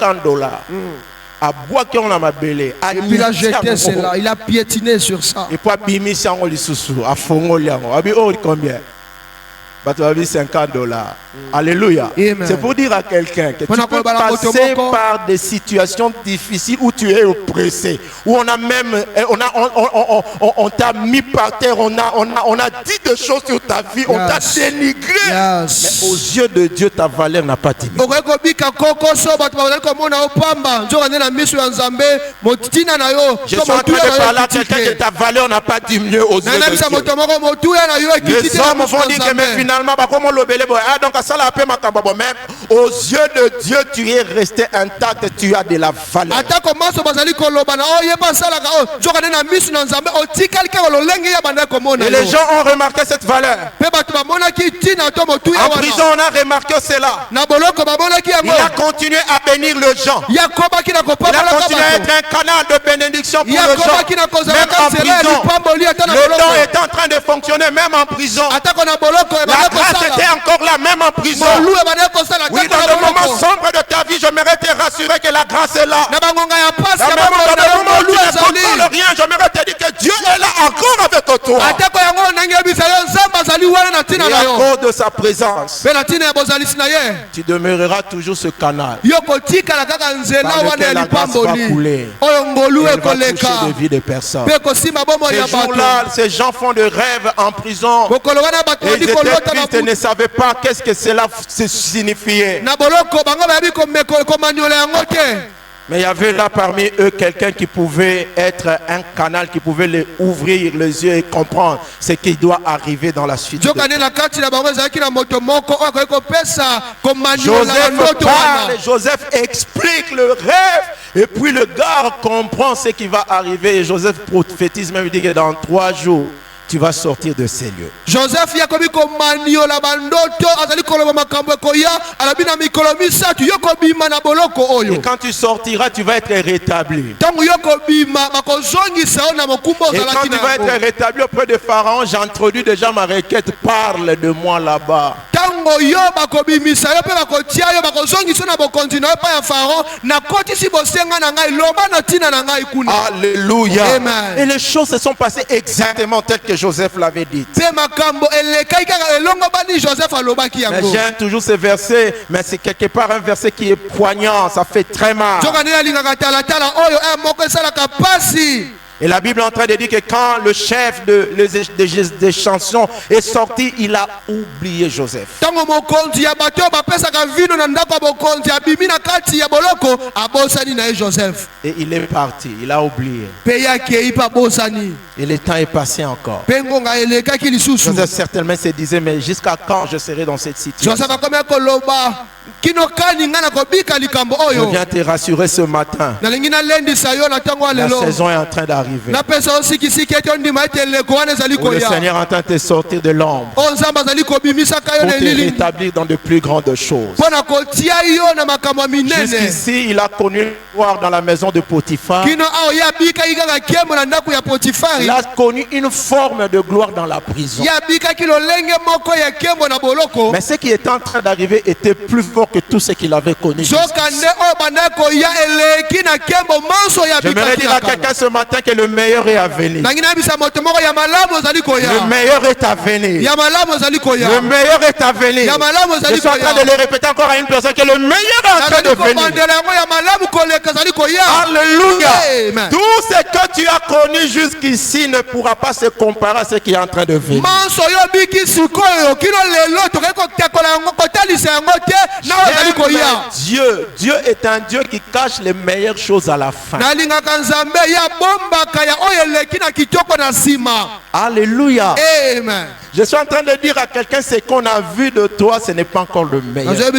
À bois qu'on a ma belle. Il a jeté cela, il a piétiné sur ça. Et puis bimi sango lisusu a fongo liango. Abi oh combien? $50. Alléluia. C'est pour dire à quelqu'un que tu peux passer par des situations difficiles où tu es oppressé, où on a même on t'a mis par terre, on a dit des choses sur ta vie, on t'a dénigré. Mais aux yeux de Dieu, ta valeur n'a pas diminué. Je suis en train de parler à quelqu'un que ta valeur n'a pas diminué aux yeux de Dieu. Les hommes vont dire que mais finalement, donc ça la paix, même aux yeux de Dieu, tu es resté intact, tu as de la valeur. Et les gens ont remarqué cette valeur. En prison, on a remarqué cela. Il a continué à bénir les gens. Il a continué à être un canal de bénédiction pour les gens. Même en prison, le temps est en train de fonctionner, même en prison. La grâce était encore là, même en prison. Oui, dans le moment sombre de ta vie, j'aimerais te rassurer que la grâce est là. Dans le moment où tu ne contrôles rien, j'aimerais te dire que Dieu est là encore avec toi. Et à cause de sa présence, tu demeureras toujours ce canal par lequel la grâce va couler. Elle va toucher des vies de personnes. Ces jours-là, ces gens font de rêves en prison. Et ils étaient tristes et ne savaient pas qu'est-ce que cela signifiait. Mais il y avait là parmi eux quelqu'un qui pouvait être un canal, qui pouvait les ouvrir les yeux et comprendre ce qui doit arriver dans la suite. Joseph parle, Joseph explique le rêve et puis le gars comprend ce qui va arriver. Et Joseph prophétise même, il dit que dans 3 jours, tu vas sortir de ces lieux. Joseph yakobi ko maniola bandoto azali koloba makambo koya alabina mikolo misatu yokobima na boloko oyo. Et quand tu sortiras, tu vas être rétabli. Tango yokobima bakozongisa na mokumbo Et quand tu vas être rétabli auprès de Pharaon, j'introduis déjà ma requête, parle de moi là-bas. Tango yo bakobimisa yo pe bakotia yo bakozongisa na bokonzi na pa ya Pharaon na kotisi bosenga na ngai loba na tina na ngai kuna. Alléluia. Amen. Et les choses se sont passées exactement telles que Joseph l'avait dit. Mais j'aime toujours ce verset, mais c'est quelque part un verset qui est poignant, ça fait très mal. Et la Bible est en train de dire que quand le chef des chansons est sorti, il a oublié Joseph. Et il est parti, il a oublié. Et le temps est passé encore. Joseph certainement se disait, mais jusqu'à quand je serai dans cette situation? Je viens te rassurer ce matin. La saison est en train d'arriver. Le Seigneur est en train de te sortir de l'ombre pour te rétablir dans de plus grandes choses. Jusqu'ici, il a connu la gloire dans la maison de Potiphar. Il a connu une forme de gloire dans la prison. Mais ce qui est en train d'arriver était plus fort que tout ce qu'il avait connu. J'aimerais dire à quelqu'un ce matin que le meilleur est à venir. Le meilleur est à venir. Le meilleur est à venir. Je suis en train de le répéter encore à une personne que le meilleur est en train de venir. Alléluia. Tout ce que tu as connu jusqu'ici ne pourra pas se comparer à ce qui est en train de venir. Dieu est un Dieu qui cache les meilleures choses à la fin. Alléluia. Amen. Je suis en train de dire à quelqu'un, ce qu'on a vu de toi, ce n'est pas encore le meilleur. Le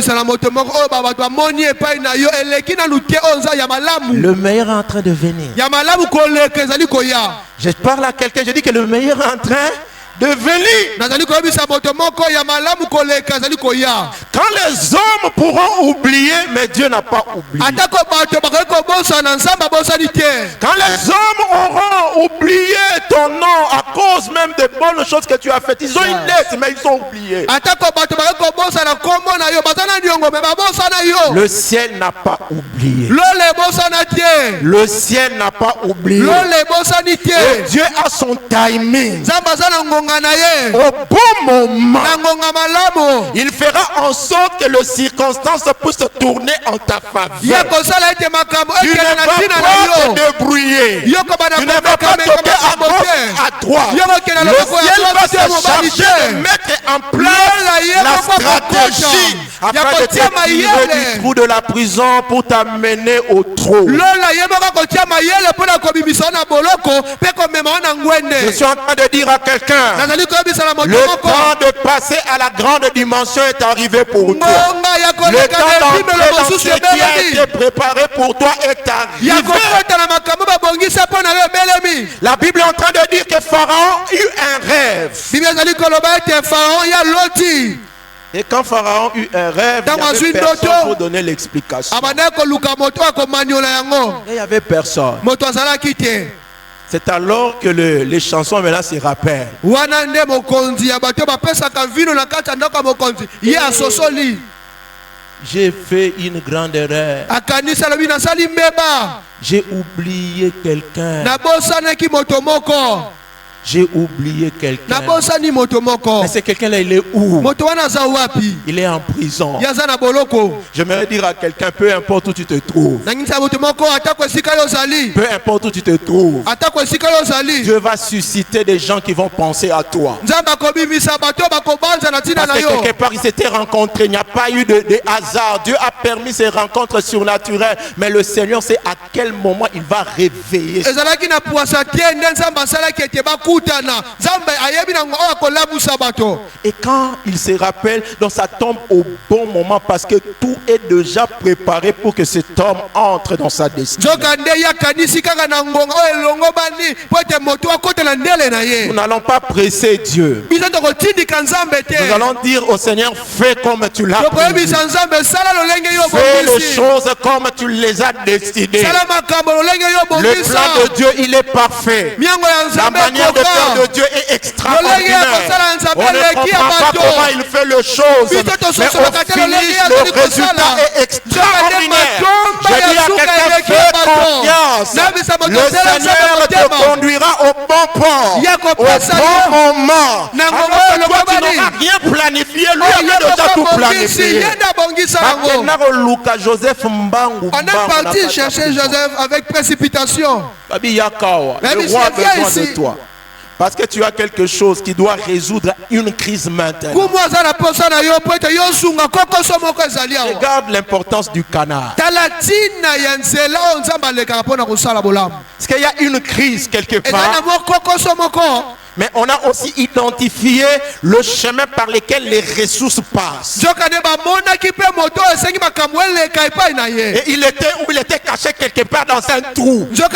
meilleur est en train de venir. Je parle à quelqu'un, je dis que le meilleur est en train de venir. Quand les hommes pourront oublier, mais Dieu n'a pas oublié. Quand les hommes auront oublié ton nom à cause même des bonnes choses que tu as faites, ils ont une lettre, mais ils ont oublié. Le ciel n'a pas oublié. Le ciel n'a pas oublié. Et Dieu a son timing. Au bon moment, il fera en sorte que les circonstances puissent tourner en ta faveur. Tu ne vas pas te débrouiller. Tu ne vas pas toquer à gauche, à droite. Le ciel va se charger de mettre en place la stratégie afin de te tirer du trou de la prison pour t'amener au trône. Je suis en train de dire à quelqu'un, le temps de passer à la grande dimension est arrivé pour toi. Le temps d'entrer dans ce qui a été préparé pour toi est arrivé. La Bible est en train de dire que Pharaon eut un rêve. Et quand Pharaon eut un rêve, il n'y avait personne pour donner l'explication. Il n'y avait personne. C'est alors que les chansons maintenant se rappellent. J'ai fait une grande erreur. J'ai oublié quelqu'un. J'ai oublié quelqu'un. Mais c'est quelqu'un-là, il est où? Il est en prison. J'aimerais dire à quelqu'un, peu importe où tu te trouves. Peu importe où tu te trouves. Dieu va susciter des gens qui vont penser à toi. Parce que quelque part, ils s'étaient rencontrés. Il n'y a pas eu de hasard. Dieu a permis ces rencontres surnaturelles. Mais le Seigneur sait à quel moment il va réveiller. Et quand il se rappelle, donc ça tombe au bon moment parce que tout est déjà préparé pour que cet homme entre dans sa destinée. Nous n'allons pas presser Dieu. Nous allons dire au Seigneur, fais comme tu l'as prévu. Fais les choses comme tu les as décidées. Le plan de Dieu, il est parfait. La manière de faire de Dieu est extraordinaire. On ne comprend pas comment il fait les choses, mais au finish, le résultat est extraordinaire. Je dis à quelqu'un, fais confiance. Le Seigneur te conduira au bon port, au bon moment. Alors que toi, tu n'auras rien planifié, lui a déjà tout planifié. On est parti chercher Joseph avec précipitation. Le roi a besoin de toi. Parce que tu as quelque chose qui doit résoudre une crise maintenant. Regarde l'importance du canard. Parce qu'il y a une crise quelque part. Mais on a aussi identifié le chemin par lequel les ressources passent. Et il était caché quelque part dans un trou. Parce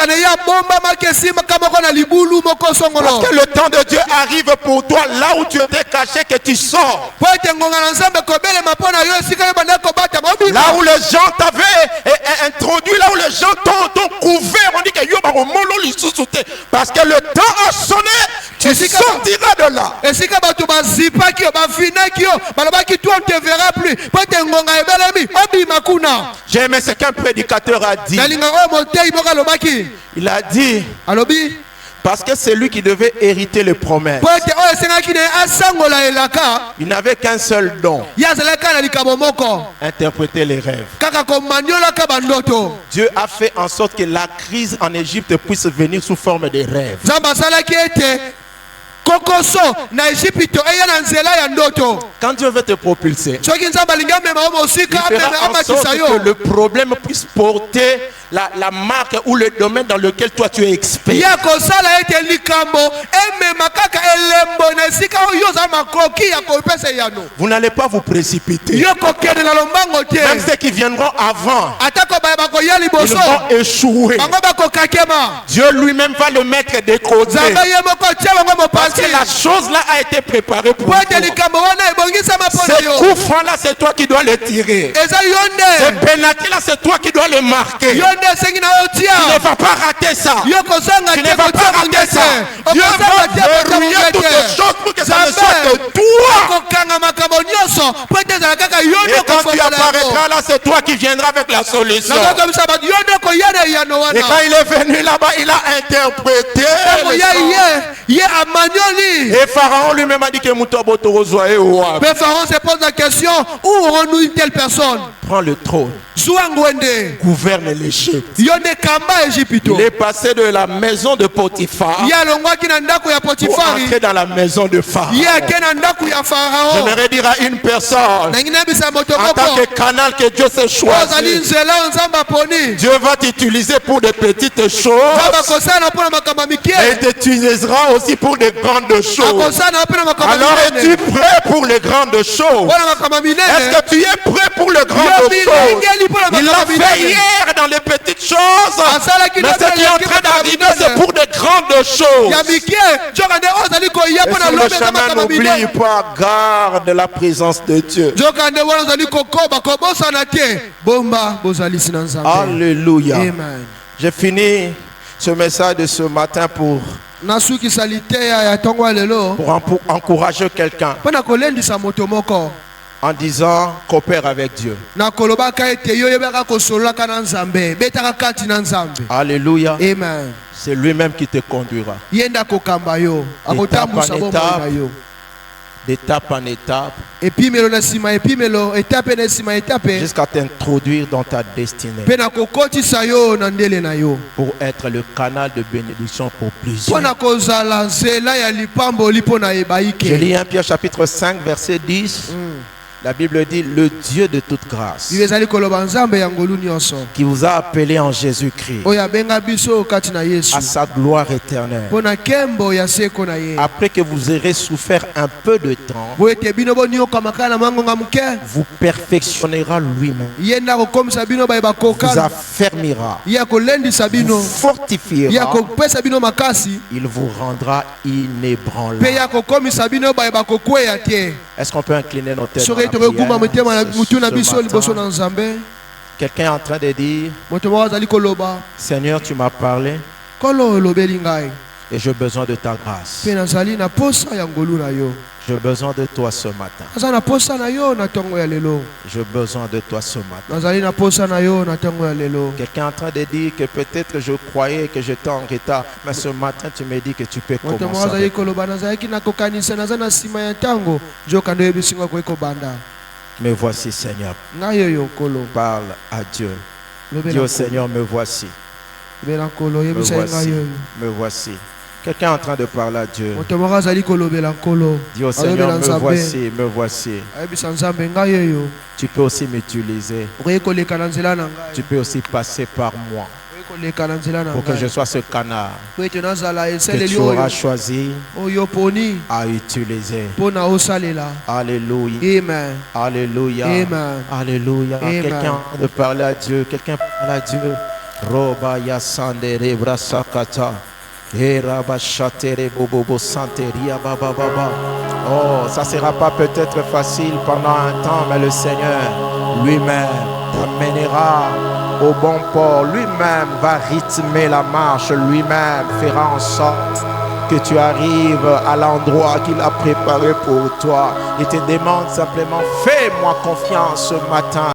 que le temps de Dieu arrive pour toi là où tu étais caché, que tu sors. Là où les gens t'avaient introduit, là où les gens t'ont couvert, on dit que parce que le temps a sonné. Tu sortiras de là. J'ai aimé ce qu'un prédicateur a dit. Il a dit, parce que c'est lui qui devait hériter les promesses. Il n'avait qu'un seul don: interpréter les rêves. Dieu a fait en sorte que la crise en Égypte puisse venir sous forme de rêves. Quand Dieu veut te propulser, il fera en sorte que le problème puisse porter la marque ou le domaine dans lequel toi tu es expert. Vous n'allez pas vous précipiter. Même ceux qui viendront avant, ils vont échouer. Dieu lui-même va le mettre de côté. Parce que la chose là a été préparée pour toi. Ces coups francs là, c'est toi qui dois les tirer. Ces pénalités là, c'est toi qui dois les marquer. Tu ne vas pas rater ça. Tu ne vas pas rater ça. Dieu va verrouiller toutes les choses pour que ça ne soit que toi. Et quand tu apparaîtras là, c'est toi qui viendras avec la solution. Et quand il est venu là-bas, il a interprété. Et Pharaon lui-même a dit que mais Pharaon se pose la question: où aurons-nous une telle personne? Prends le trône, gouverne l'Égypte. Il est passé de la maison de Potiphar pour entrer dans la maison de Pharaon. J'aimerais dire à une personne, en tant que canal que Dieu s'est choisi, Dieu va t'utiliser pour des petites choses, et il t'utilisera aussi pour des grandes choses. Alors, es-tu prêt pour les grandes choses? Est-ce que tu es prêt pour les grandes choses? Il l'a fait hier dans les petites choses, mais ce qui est en train d'arriver, c'est pour des grandes choses. Et sur le chemin, n'oublie pas, garde la présence de Dieu. Alléluia. J'ai fini ce message de ce matin pour encourager quelqu'un en disant coopère avec Dieu. Alléluia. Amen. C'est lui-même qui te conduira. D'étape en étape, jusqu'à t'introduire dans ta destinée, pour être le canal de bénédiction pour plusieurs. Je lis 1 Pierre chapitre 5 verset 10. La Bible dit le Dieu de toute grâce Bible ezali koloba nzambe ya ngolu nyonso qui vous a appelé en Jésus-Christ oyo abenga biso kati na Yesu à sa gloire éternelle. mpona nkembo ya seko na ye Après que vous aurez souffert un peu de temps, bo ete bino boniokama kaka na mangonga moke vous perfectionnera lui-même, ye nde akokomisa bino bayeba vous kokana affermira, ye akolendisa bino vous ye fortifiera, akopesa bino makasi il vous rendra inébranlable. mpe ye akokomisa bino bayeba kokweya te Est-ce qu'on peut incliner nos têtes dans soki la tokokuma motema na prière mutu na ce biso liboso matin? na nzambe Quelqu'un est en train de dire, moto moko azali koloba Seigneur, tu m'as parlé kolo olobeli ngai et j'ai besoin de ta grâce. mpe nazali na posa ya ngolu na yo J'ai besoin de toi ce matin. naza na posa na yo na ntongo ya lelo J'ai besoin de toi ce matin. nazali na posa na yo na ntongo ya lelo Quelqu'un est en train de dire que peut-être je croyais que j'étais en retard, mais ce matin tu me dis que tu peux moto moko commencer. azali avec- koloba nazalaki na kokanisa naza na nsima ya ntango nzoka nde oyebisinga koki kobanda Me voici Seigneur. ngai oyo nkolo Parle à Dieu. lobela Dis au nkolo. Seigneur, me voici. lobela nkolo Me oyebisa ye ngai voici. oyo Me voici. Quelqu'un est en train de parler à Dieu. moto moko azali kolobela nkolo Dis au ayobela Seigneur, me nzambe voici, me voici. ayebisa nzambe ngai oyo Tu peux aussi m'utiliser. okoki koleka na nzela na Tu ngai peux aussi passer par moi okoki koleka na nzela na pour que je ngai sois ce canard po ete nazala que esaleli tu oyo auras choisi oyo poni à utiliser. mpo na osalela Alléluia. amen Alléluia. Amen. Alléluia. Amen. Quelqu'un de parler à Dieu. Quelqu'un parle à Dieu. Roba ya sandere brasakata. Eraba shatere bobobo santeria baba baba. Oh, ça sera pas peut-être facile pendant un temps, mais le Seigneur lui-même t'amènera au bon port. Lui-même va rythmer la marche. Lui-même fera en sorte que tu arrives à l'endroit qu'il a préparé pour toi. Il te demande simplement, fais-moi confiance ce matin.